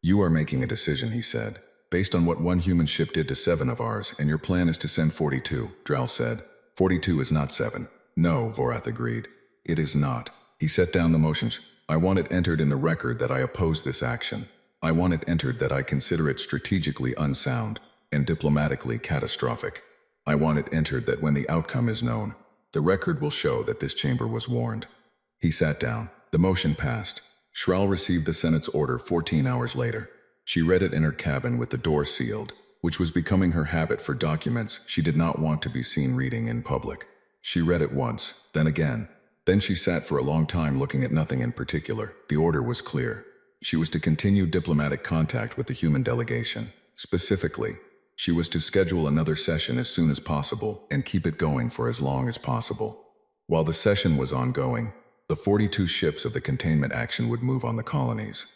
Speaker 1: You are making a decision, he said, based on what 1 human ship did to 7 of ours, and your plan is to send 42, Dral said. 42 is not 7. No, Vorath agreed. It is not. He set down the motions. I want it entered in the record that I oppose this action. I want it entered that I consider it strategically unsound and diplomatically catastrophic. I want it entered that when the outcome is known, the record will show that this chamber was warned. He sat down. The motion passed. Shrall received the Senate's order 14 hours later. She read it in her cabin with the door sealed, which was becoming her habit for documents she did not want to be seen reading in public. She read it once, then again. Then she sat for a long time looking at nothing in particular. The order was clear. She was to continue diplomatic contact with the human delegation. Specifically, she was to schedule another session as soon as possible and keep it going for as long as possible. While the session was ongoing, the 42 ships of the containment action would move on the colonies.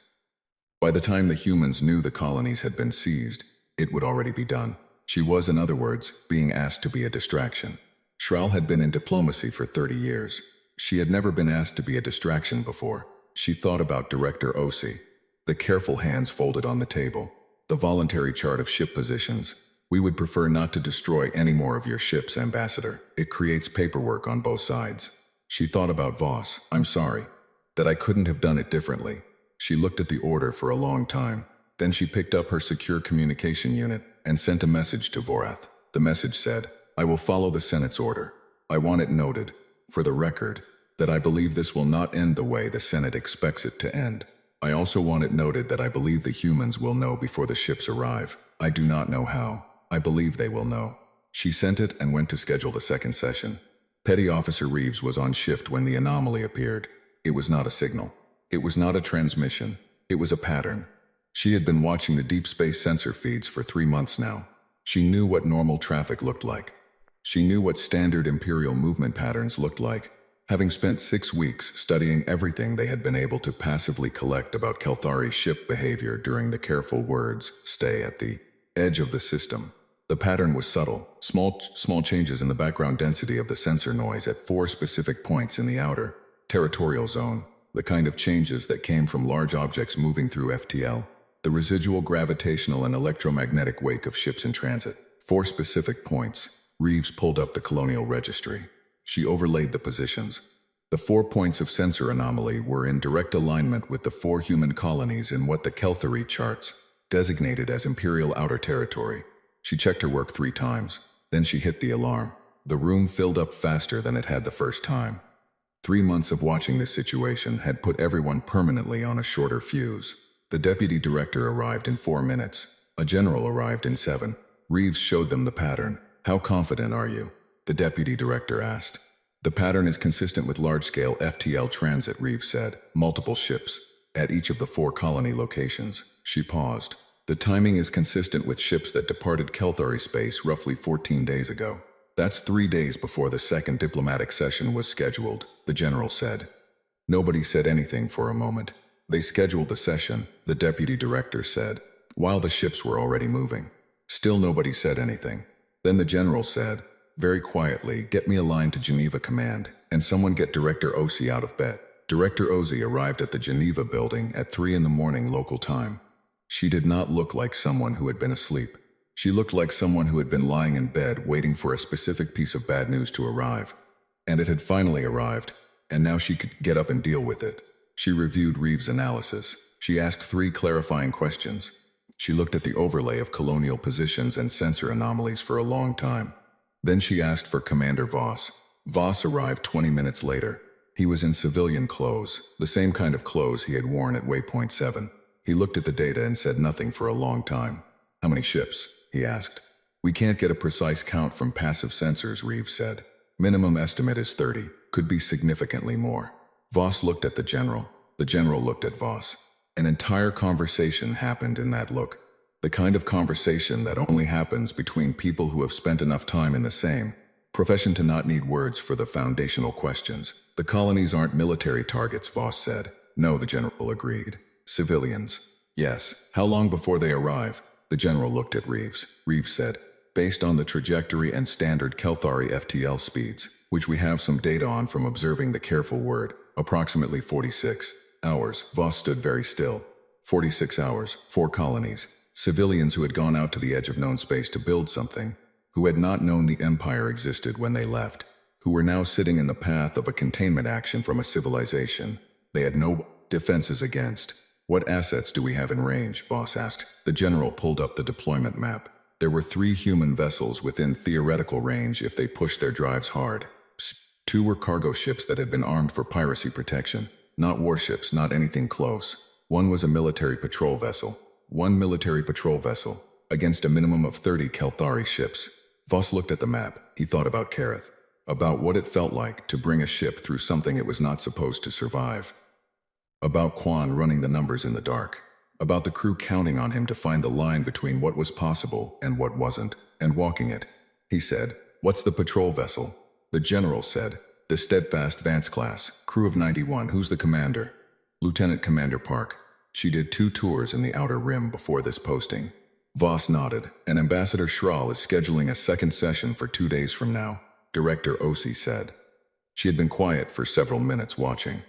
Speaker 1: By the time the humans knew the colonies had been seized, it would already be done. She was, in other words, being asked to be a distraction. Shral had been in diplomacy for 30 years. She had never been asked to be a distraction before. She thought about Director Osi. The careful hands folded on the table. The voluntary chart of ship positions. We would prefer not to destroy any more of your ships, Ambassador. It creates paperwork on both sides. She thought about Voss. I'm sorry. That I couldn't have done it differently. She looked at the order for a long time. Then she picked up her secure communication unit and sent a message to Vorath. The message said, I will follow the Senate's order. I want it noted, for the record, that I believe this will not end the way the Senate expects it to end. I also want it noted that I believe the humans will know before the ships arrive. I do not know how. I believe they will know. She sent it and went to schedule the second session. Petty Officer Reeves was on shift when the anomaly appeared. It was not a signal. It was not a transmission. It was a pattern. She had been watching the deep space sensor feeds for 3 months now. She knew what normal traffic looked like. She knew what standard Imperial movement patterns looked like, having spent 6 weeks studying everything they had been able to passively collect about Kelthari ship behavior during the careful words, stay at the edge of the system. The pattern was subtle, small changes in the background density of the sensor noise at 4 specific points in the outer, territorial zone, the kind of changes that came from large objects moving through FTL, the residual gravitational and electromagnetic wake of ships in transit. 4 specific points. Reeves pulled up the colonial registry. She overlaid the positions. The 4 points of sensor anomaly were in direct alignment with the 4 human colonies in what the Kelthari charts designated as Imperial Outer Territory. She checked her work 3 times. Then she hit the alarm. The room filled up faster than it had the first time. 3 months of watching this situation had put everyone permanently on a shorter fuse. The deputy director arrived in 4 minutes. A general arrived in 7. Reeves showed them the pattern. How confident are you? The deputy director asked. The pattern is consistent with large-scale FTL transit, Reeves said. Multiple ships. At each of the 4 colony locations. She paused. The timing is consistent with ships that departed Kelthari space roughly 14 days ago. That's 3 days before the second diplomatic session was scheduled, the general said. Nobody said anything for a moment. They scheduled the session, the deputy director said, while the ships were already moving. Still nobody said anything. Then the general said, very quietly, get me a line to Geneva Command, and someone get Director Osi out of bed. Director Osi arrived at the Geneva building at 3 in the morning local time. She did not look like someone who had been asleep. She looked like someone who had been lying in bed waiting for a specific piece of bad news to arrive. And it had finally arrived, and now she could get up and deal with it. She reviewed Reeves' analysis. She asked 3 clarifying questions. She looked at the overlay of colonial positions and sensor anomalies for a long time. Then she asked for Commander Voss. Voss arrived 20 minutes later. He was in civilian clothes, the same kind of clothes he had worn at Waypoint 7. He looked at the data and said nothing for a long time. How many ships? He asked. We can't get a precise count from passive sensors, Reeves said. Minimum estimate is 30, could be significantly more. Voss looked at the general. The general looked at Voss. An entire conversation happened in that look. The kind of conversation that only happens between people who have spent enough time in the same profession to not need words for the foundational questions. The colonies aren't military targets, Voss said. No, the general agreed. Civilians. Yes. How long before they arrive? The general looked at Reeves. Reeves said, based on the trajectory and standard Kelthari FTL speeds, which we have some data on from observing the careful word, approximately 46 hours. Voss stood very still. 46 hours, 4 colonies. Civilians who had gone out to the edge of known space to build something, who had not known the Empire existed when they left, who were now sitting in the path of a containment action from a civilization they had no defenses against. What assets do we have in range? Voss asked. The general pulled up the deployment map. There were 3 human vessels within theoretical range if they pushed their drives hard. 2 were cargo ships that had been armed for piracy protection. Not warships, not anything close. 1 was a military patrol vessel. 1 military patrol vessel, against a minimum of 30 Kelthari ships. Voss looked at the map. He thought about Kareth. About what it felt like to bring a ship through something it was not supposed to survive. About Quan running the numbers in the dark. About the crew counting on him to find the line between what was possible and what wasn't, and walking it. He said, what's the patrol vessel? The general said, the Steadfast Vance class, crew of 91. Who's the commander? Lieutenant Commander Park. She did 2 tours in the Outer Rim before this posting. Voss nodded, and Ambassador Schral is scheduling a second session for 2 days from now, Director Osi said. She had been quiet for several minutes watching.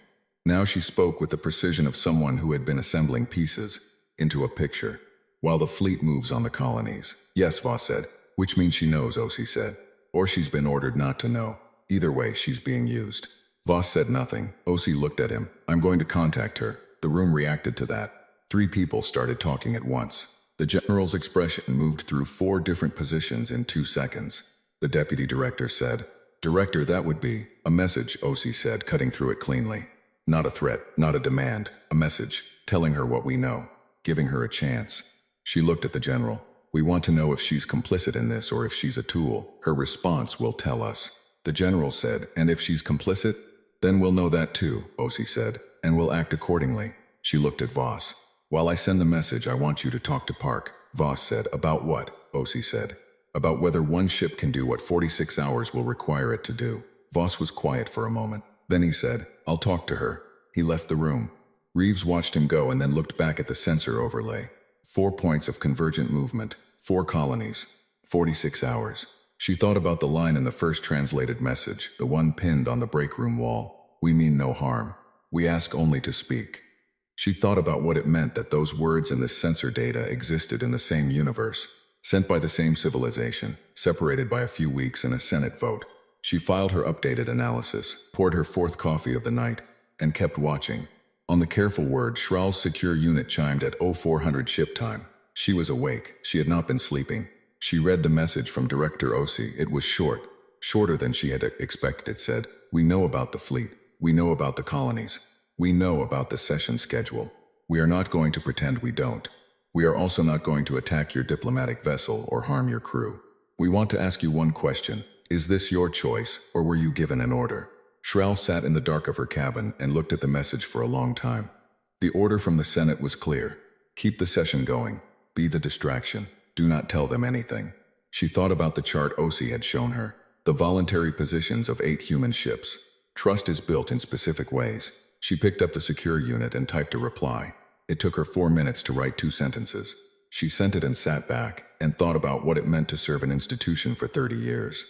Speaker 1: Now she spoke with the precision of someone who had been assembling pieces into a picture, while the fleet moves on the colonies. Yes, Voss said, which means she knows, Osi said. Or she's been ordered not to know. Either way, she's being used. Voss said nothing. Osi looked at him. I'm going to contact her. The room reacted to that. 3 people started talking at once. The general's expression moved through 4 different positions in 2 seconds. The deputy director said, Director, that would be a message, Osi said, cutting through it cleanly. Not a threat, not a demand, a message, telling her what we know, giving her a chance. She looked at the general. We want to know if she's complicit in this or if she's a tool. Her response will tell us. The general said, and if she's complicit? Then we'll know that too, Osi said, and we'll act accordingly. She looked at Voss. While I send the message, I want you to talk to Park, Voss said. About what? Osi said. About whether one ship can do what 46 hours will require it to do. Voss was quiet for a moment. Then he said, I'll talk to her. He left the room. Reeves watched him go and then looked back at the sensor overlay. 4 points of convergent movement, 4 colonies, 46 hours. She thought about the line in the first translated message, the one pinned on the break room wall. We mean no harm. We ask only to speak. She thought about what it meant that those words in the sensor data existed in the same universe, sent by the same civilization, separated by a few weeks and a Senate vote. She filed her updated analysis, poured her 4th coffee of the night, and kept watching. On the careful word, Schral's secure unit chimed at 0400 ship time. She was awake. She had not been sleeping. She read the message from Director Osi. It was short, shorter than she had expected. It said, We know about the fleet. We know about the colonies. We know about the session schedule. We are not going to pretend we don't. We are also not going to attack your diplomatic vessel or harm your crew. We want to ask you one question. Is this your choice, or were you given an order? Schral sat in the dark of her cabin and looked at the message for a long time. The order from the Senate was clear. Keep the session going. Be the distraction. Do not tell them anything. She thought about the chart Osi had shown her. The voluntary positions of 8 human ships. Trust is built in specific ways. She picked up the secure unit and typed a reply. It took her 4 minutes to write 2 sentences. She sent it and sat back and thought about what it meant to serve an institution for 30 years.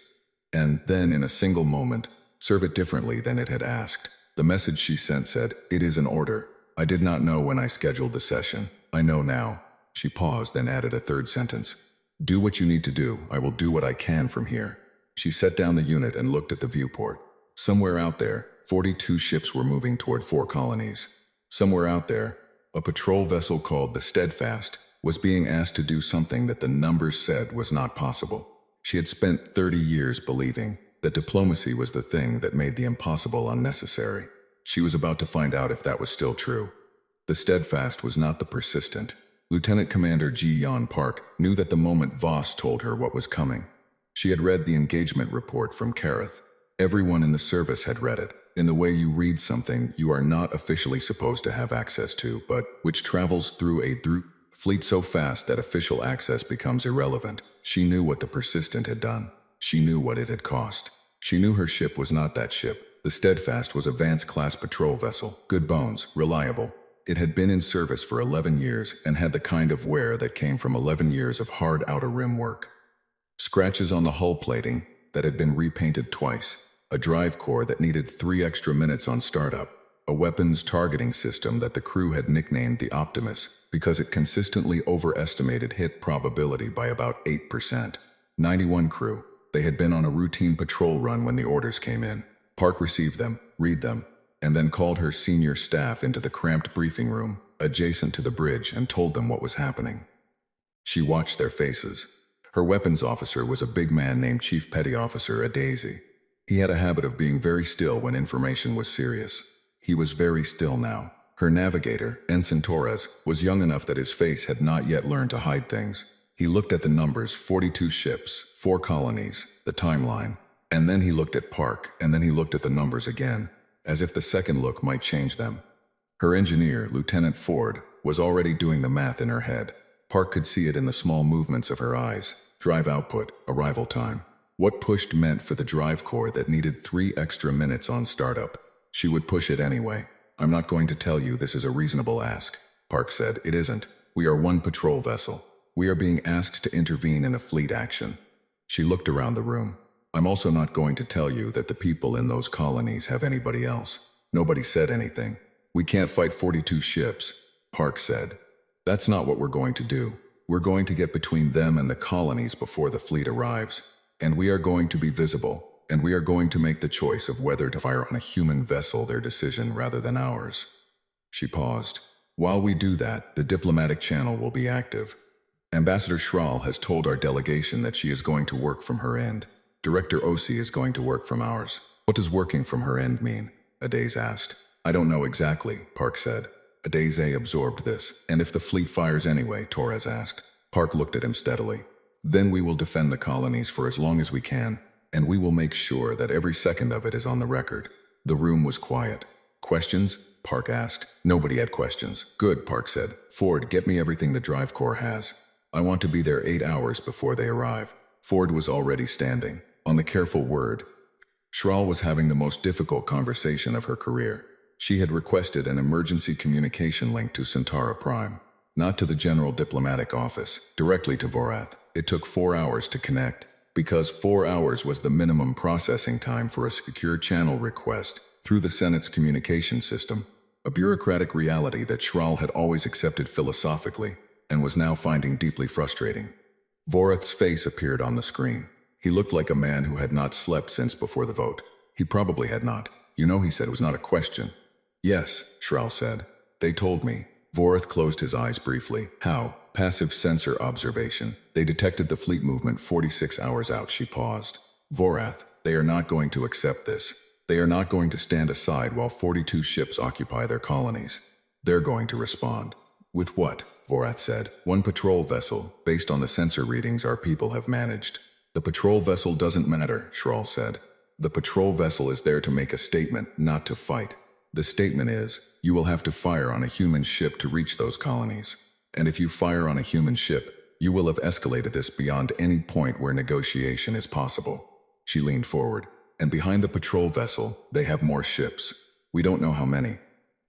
Speaker 1: And then, in a single moment, serve it differently than it had asked. The message she sent said, It is an order. I did not know when I scheduled the session. I know now. She paused, then added a 3rd sentence. Do what you need to do. I will do what I can from here. She set down the unit and looked at the viewport. Somewhere out there, 42 ships were moving toward 4 colonies. Somewhere out there, a patrol vessel called the Steadfast was being asked to do something that the numbers said was not possible. She had spent 30 years believing that diplomacy was the thing that made the impossible unnecessary. She was about to find out if that was still true. The Steadfast was not the persistent. Lieutenant Commander Ji-Yon Park knew that the moment Voss told her what was coming. She had read the engagement report from Kareth. Everyone in the service had read it, in the way you read something you are not officially supposed to have access to, but which travels through a fleet so fast that official access becomes irrelevant. She knew what the Persistent had done. She knew what it had cost. She knew her ship was not that ship. The Steadfast was a Vance-class patrol vessel, good bones, reliable. It had been in service for 11 years and had the kind of wear that came from 11 years of hard outer rim work. Scratches on the hull plating that had been repainted twice, a drive core that needed 3 extra minutes on startup, a weapons targeting system that the crew had nicknamed the Optimus because it consistently overestimated hit probability by about 8%. 91 crew. They had been on a routine patrol run when the orders came in. Park received them, read them, and then called her senior staff into the cramped briefing room adjacent to the bridge and told them what was happening. She watched their faces. Her weapons officer was a big man named Chief Petty Officer Adazi. He had a habit of being very still when information was serious. He was very still now. Her navigator, Ensign Torres, was young enough that his face had not yet learned to hide things. He looked at the numbers, 42 ships, 4 colonies, the timeline. And then he looked at Park, and then he looked at the numbers again, as if the second look might change them. Her engineer, Lieutenant Ford, was already doing the math in her head. Park could see it in the small movements of her eyes. Drive output, arrival time. What pushed meant for the drive core that needed 3 extra minutes on startup. She would push it anyway. I'm not going to tell you this is a reasonable ask, Park said. It isn't. We are one patrol vessel. We are being asked to intervene in a fleet action. She looked around the room. I'm also not going to tell you that the people in those colonies have anybody else. Nobody said anything. We can't fight 42 ships, Park said. That's not what we're going to do. We're going to get between them and the colonies before the fleet arrives. And we are going to be visible, and we are going to make the choice of whether to fire on a human vessel, their decision rather than ours. She paused. While we do that, the diplomatic channel will be active. Ambassador Schral has told our delegation that she is going to work from her end. Director Osi is going to work from ours. What does working from her end mean? Adaze asked. I don't know exactly, Park said. Adaze absorbed this. And if the fleet fires anyway, Torres asked. Park looked at him steadily. Then we will defend the colonies for as long as we can, and we will make sure that every second of it is on the record. The room was quiet. Questions? Park asked. Nobody had questions. Good, Park said. Ford, get me everything the drive corps has. I want to be there 8 hours before they arrive. Ford was already standing. On the careful word. Schral was having the most difficult conversation of her career. She had requested an emergency communication link to Centauri Prime, not to the General Diplomatic Office, directly to Vorath. It took 4 hours to connect, because 4 hours was the minimum processing time for a secure channel request through the Senate's communication system, a bureaucratic reality that Schral had always accepted philosophically and was now finding deeply frustrating. Vorath's face appeared on the screen. He looked like a man who had not slept since before the vote. He probably had not. You know, he said, it was not a question. Yes, Schral said. They told me. Vorath closed his eyes briefly. How? Passive sensor observation. They detected the fleet movement 46 hours out. She paused. Vorath, they are not going to accept this. They are not going to stand aside while 42 ships occupy their colonies. They're going to respond. With what? Vorath said. One patrol vessel, based on the sensor readings our people have managed. The patrol vessel doesn't matter, Schral said. The patrol vessel is there to make a statement, not to fight. The statement is, you will have to fire on a human ship to reach those colonies. And if you fire on a human ship, you will have escalated this beyond any point where negotiation is possible. She leaned forward. And behind the patrol vessel, they have more ships. We don't know how many.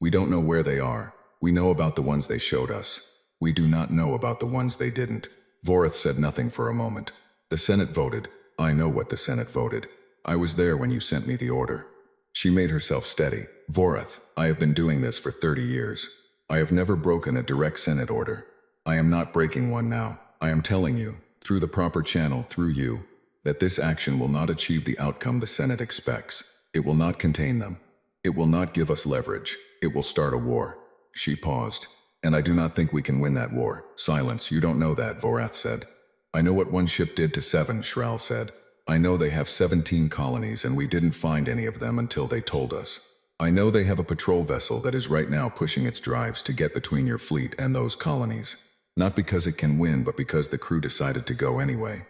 Speaker 1: We don't know where they are. We know about the ones they showed us. We do not know about the ones they didn't. Vorath said nothing for a moment. The Senate voted. I know what the Senate voted. I was there when you sent me the order. She made herself steady. Vorath, I have been doing this for 30 years. I have never broken a direct Senate order. I am not breaking one now. I am telling you, through the proper channel, through you, that this action will not achieve the outcome the Senate expects. It will not contain them. It will not give us leverage. It will start a war. She paused. And I do not think we can win that war. Silence, you don't know that, Vorath said. I know what one ship did to 7, Schral said. I know they have 17 colonies and we didn't find any of them until they told us. I know they have a patrol vessel that is right now pushing its drives to get between your fleet and those colonies. Not because it can win, but because the crew decided to go anyway.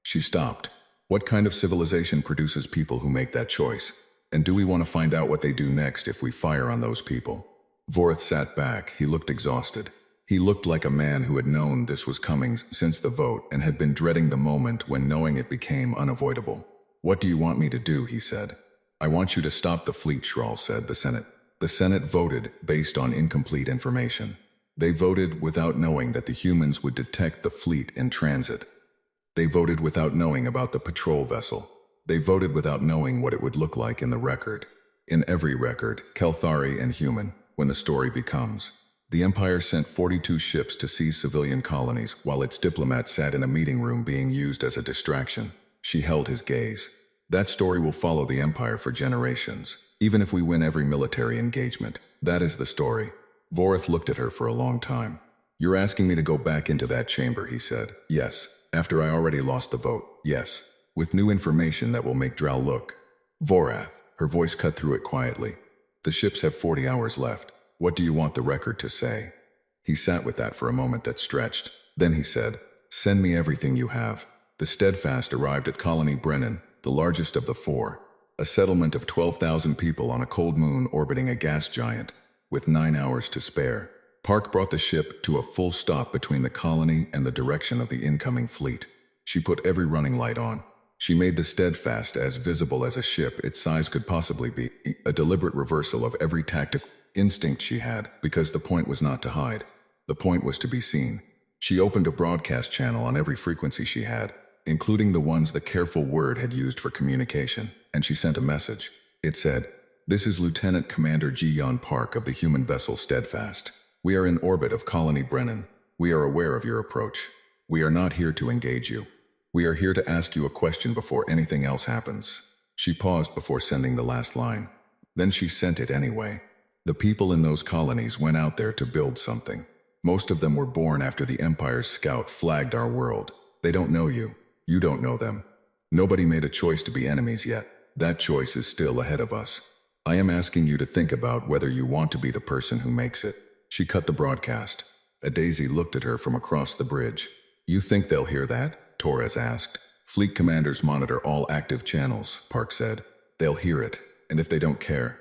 Speaker 1: She stopped. What kind of civilization produces people who make that choice? And do we want to find out what they do next if we fire on those people? Vorath sat back. He looked exhausted. He looked like a man who had known this was coming since the vote and had been dreading the moment when knowing it became unavoidable. What do you want me to do? He said. I want you to stop the fleet, Schral said. The Senate voted based on incomplete information. They voted without knowing that the humans would detect the fleet in transit. They voted without knowing about the patrol vessel. They voted without knowing what it would look like in the record. In every record, Kelthari and human, when the story becomes. The Empire sent 42 ships to seize civilian colonies while its diplomats sat in a meeting room being used as a distraction. She held his gaze. That story will follow the Empire for generations, even if we win every military engagement. That is the story. Vorath looked at her for a long time. You're asking me to go back into that chamber, he said. Yes. After I already lost the vote. Yes. With new information that will make Drow look. Vorath, her voice cut through it quietly. The ships have 40 hours left. What do you want the record to say? He sat with that for a moment that stretched. Then he said, send me everything you have. The Steadfast arrived at Colony Brennan, the largest of the 4. A settlement of 12,000 people on a cold moon orbiting a gas giant, with 9 hours to spare. Park brought the ship to a full stop between the colony and the direction of the incoming fleet. She put every running light on. She made the Steadfast as visible as a ship its size could possibly be, a deliberate reversal of every tactical instinct she had, because the point was not to hide. The point was to be seen. She opened a broadcast channel on every frequency she had, including the ones the careful word had used for communication, and she sent a message. It said, "This is Lieutenant Commander Ji-Yeon Park of the human vessel Steadfast. We are in orbit of Colony Brennan. We are aware of your approach. We are not here to engage you. We are here to ask you a question before anything else happens." She paused before sending the last line. Then she sent it anyway. The people in those colonies went out there to build something. Most of them were born after the Empire's scout flagged our world. They don't know you. You don't know them. Nobody made a choice to be enemies yet. That choice is still ahead of us. I am asking you to think about whether you want to be the person who makes it. She cut the broadcast. A Daisy looked at her from across the bridge. You think they'll hear that? Torres asked. Fleet commanders monitor all active channels, Park said. They'll hear it, and if they don't care.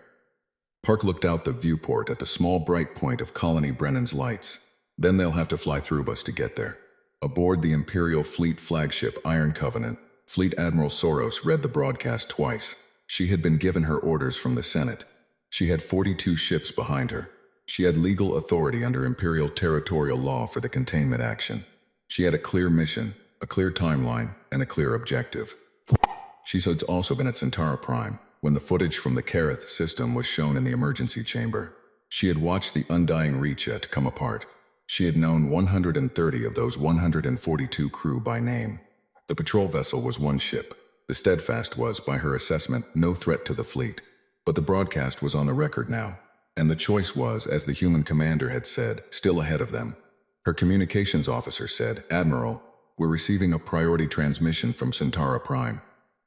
Speaker 1: Park looked out the viewport at the small bright point of Colony Brennan's lights. Then they'll have to fly through us to get there. Aboard the Imperial Fleet flagship Iron Covenant, Fleet Admiral Soros read the broadcast twice. She had been given her orders from the Senate. She had 42 ships behind her. She had legal authority under Imperial territorial law for the containment action. She had a clear mission, a clear timeline, and a clear objective. She had also been at Centauri Prime when the footage from the Kareth system was shown in the emergency chamber. She had watched the undying Reset come apart. She had known 130 of those 142 crew by name. The patrol vessel was one ship. The Steadfast was, by her assessment, no threat to the fleet. But the broadcast was on the record now, and the choice was, as the human commander had said, still ahead of them. Her communications officer said, "Admiral, we're receiving a priority transmission from Centauri Prime."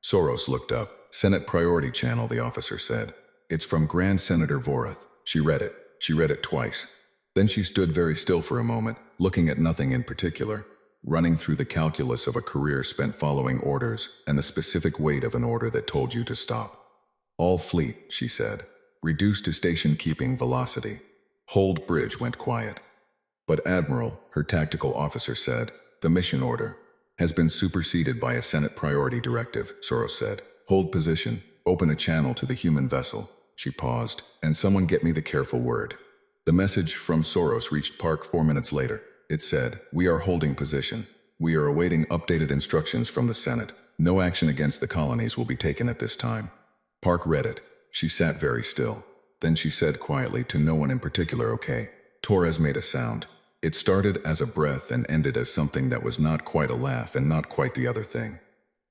Speaker 1: Soros looked up. "Senate Priority Channel," the officer said. "It's from Grand Senator Vorath." She read it. She read it twice. Then she stood very still for a moment, looking at nothing in particular, running through the calculus of a career spent following orders and the specific weight of an order that told you to stop. "All fleet," she said. "Reduce to station-keeping velocity." Hold bridge went quiet. "But Admiral," her tactical officer said, "the mission order has been superseded by a Senate priority directive," Soros said. "Hold position. Open a channel to the human vessel." She paused. "And someone get me the careful word." The message from Soros reached Park 4 minutes later. It said, "We are holding position. We are awaiting updated instructions from the Senate. No action against the colonies will be taken at this time." Park read it. She sat very still. Then she said quietly to no one in particular, "Okay." Torres made a sound. It started as a breath and ended as something that was not quite a laugh and not quite the other thing.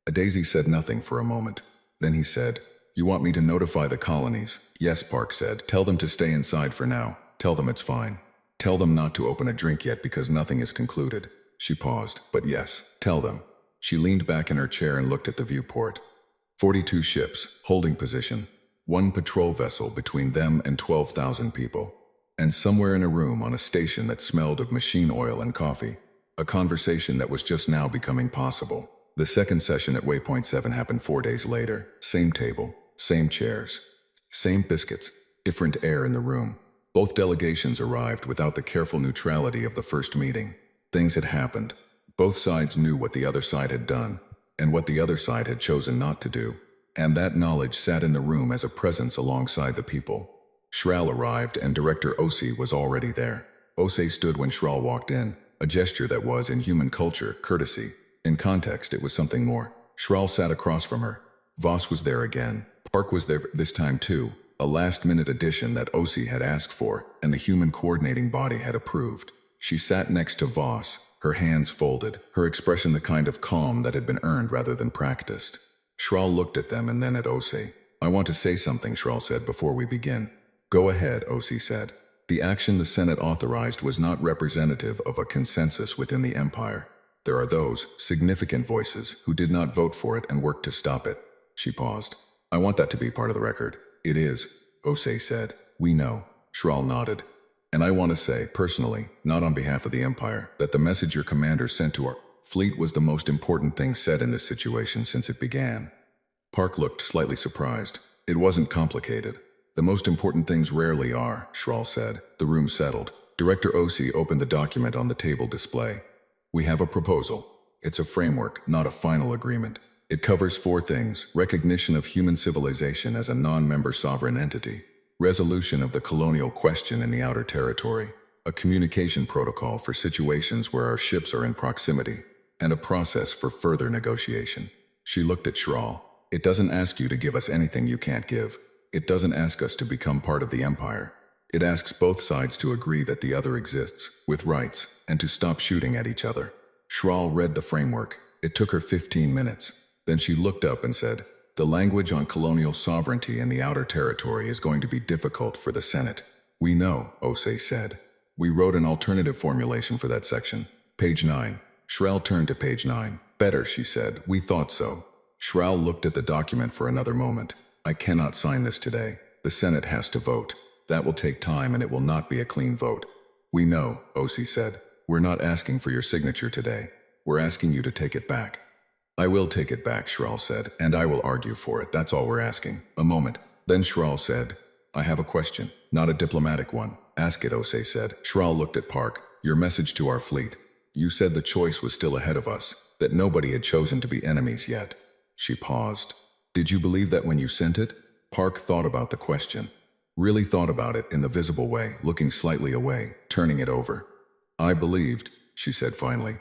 Speaker 1: A Daisy said nothing for a moment. Then he said, "You want me to notify the colonies?" "Yes," Park said. "Tell them to stay inside for now. Tell them it's fine. Tell them not to open a drink yet because nothing is concluded." She paused. "But yes, tell them." She leaned back in her chair and looked at the viewport. 42 ships, holding position. One patrol vessel between them and 12,000 people. And somewhere in a room on a station that smelled of machine oil and coffee. A conversation that was just now becoming possible. The second session at Waypoint 7 happened 4 days later. Same table, same chairs, same biscuits, different air in the room. Both delegations arrived without the careful neutrality of the first meeting. Things had happened. Both sides knew what the other side had done, and what the other side had chosen not to do. And that knowledge sat in the room as a presence alongside the people. Shral arrived and Director Osi was already there. Osi stood when Shral walked in, a gesture that was, in human culture, courtesy. In context, it was something more. Shral sat across from her. Voss was there again. Park was there this time too, a last-minute addition that Osi had asked for, and the human coordinating body had approved. She sat next to Voss, her hands folded, her expression the kind of calm that had been earned rather than practiced. Shral looked at them and then at Osi. "I want to say something," Shral said, "before we begin." "Go ahead," Osi said. "The action the Senate authorized was not representative of a consensus within the Empire. There are those, significant voices, who did not vote for it and worked to stop it." She paused. "I want that to be part of the record." "It is," Osi said. "We know." Shral nodded. "And I want to say, personally, not on behalf of the Empire, that the message your commander sent to our fleet was the most important thing said in this situation since it began." Park looked slightly surprised. "It wasn't complicated. The most important things rarely are," Shral said. The room settled. Director Osi opened the document on the table display. "We have a proposal. It's a framework, not a final agreement. It covers 4 things: recognition of human civilization as a non-member sovereign entity, resolution of the colonial question in the outer territory, a communication protocol for situations where our ships are in proximity, and a process for further negotiation. She looked at Shral. It doesn't ask you to give us anything you can't give. It doesn't ask us to become part of the Empire. It asks both sides to agree that the other exists, with rights, and to stop shooting at each other. Shral read the framework. It took her 15 minutes. Then she looked up and said, "The language on colonial sovereignty in the outer territory is going to be difficult for the Senate." "We know," Osei said. "We wrote an alternative formulation for that section. Page 9. Shral turned to page 9. "Better," she said. "We thought so." Shral looked at the document for another moment. "I cannot sign this today. The Senate has to vote. That will take time and it will not be a clean vote." "We know," Osei said. "We're not asking for your signature today. We're asking you to take it back." "I will take it back," Shral said, "and I will argue for it. That's all we're asking." A moment. Then Shral said, "I have a question, not a diplomatic one." "Ask it," Osei said. Shral looked at Park. "Your message to our fleet. You said the choice was still ahead of us, that nobody had chosen to be enemies yet." She paused. "Did you believe that when you sent it?" Park thought about the question. Really thought about it in the visible way, looking slightly away, turning it over. "I believed," she said finally,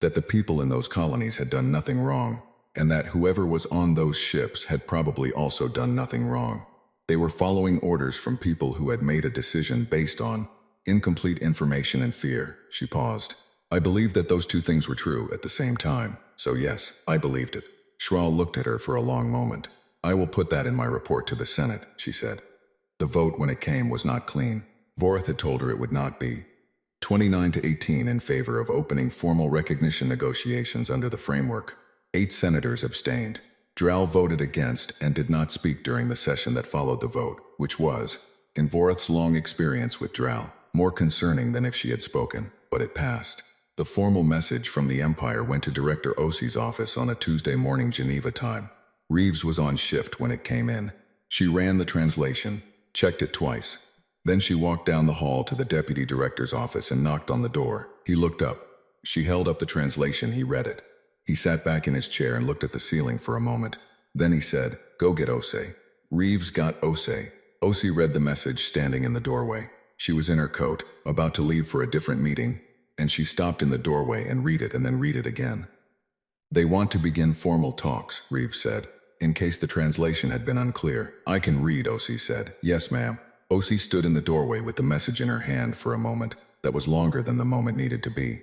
Speaker 1: "that the people in those colonies had done nothing wrong, and that whoever was on those ships had probably also done nothing wrong. They were following orders from people who had made a decision based on incomplete information and fear." She paused. "I believed that those two things were true at the same time, so yes, I believed it." Shral looked at her for a long moment. "I will put that in my report to the Senate," she said. The vote, when it came, was not clean. Vorth had told her it would not be. 29 to 18 in favor of opening formal recognition negotiations under the framework. 8 senators abstained. Drow voted against and did not speak during the session that followed the vote, which was, in Vorth's long experience with Drow, more concerning than if she had spoken, but it passed. The formal message from the Empire went to Director Osei's office on a Tuesday morning Geneva time. Reeves was on shift when it came in. She ran the translation, checked it twice. Then she walked down the hall to the Deputy Director's office and knocked on the door. He looked up. She held up the translation. He read it. He sat back in his chair and looked at the ceiling for a moment. Then he said, "Go get Osei." Reeves got Osei. Osei read the message standing in the doorway. She was in her coat, about to leave for a different meeting, and she stopped in the doorway and read it and then read it again. "They want to begin formal talks," Reeves said, in case the translation had been unclear. "I can read," Osei said. "Yes, ma'am." Osei stood in the doorway with the message in her hand for a moment that was longer than the moment needed to be.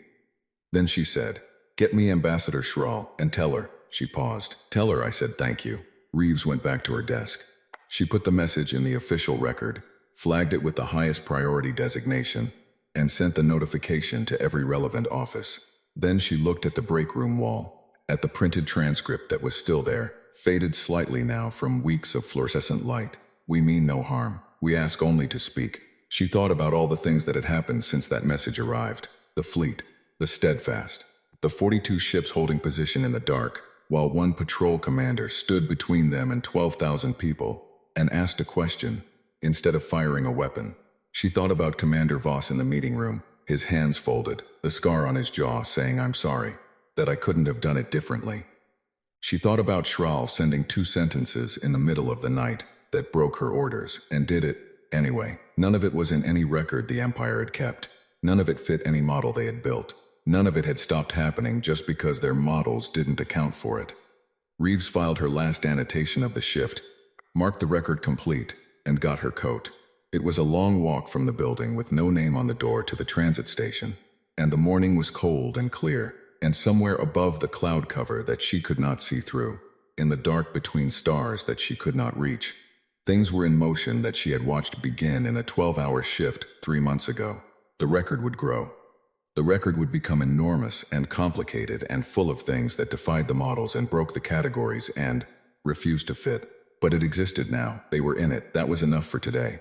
Speaker 1: Then she said, "Get me Ambassador Shral, and tell her." She paused. "Tell her I said thank you." Reeves went back to her desk. She put the message in the official record, flagged it with the highest priority designation, and sent the notification to every relevant office. Then she looked at the break room wall, at the printed transcript that was still there, faded slightly now from weeks of fluorescent light. "We mean no harm. We ask only to speak." She thought about all the things that had happened since that message arrived. The fleet, the Steadfast, the 42 ships holding position in the dark, while one patrol commander stood between them and 12,000 people, and asked a question, instead of firing a weapon. She thought about Commander Voss in the meeting room, his hands folded, the scar on his jaw, saying, "I'm sorry, that I couldn't have done it differently." She thought about Shral sending 2 sentences in the middle of the night that broke her orders, and did it anyway. None of it was in any record the Empire had kept. None of it fit any model they had built. None of it had stopped happening just because their models didn't account for it. Reeves filed her last annotation of the shift, marked the record complete, and got her coat. It was a long walk from the building with no name on the door to the transit station, and the morning was cold and clear, and somewhere above the cloud cover that she could not see through, in the dark between stars that she could not reach, things were in motion that she had watched begin in a 12-hour shift 3 months ago. The record would grow. The record would become enormous and complicated and full of things that defied the models and broke the categories and refused to fit. But it existed now. They were in it. That was enough for today.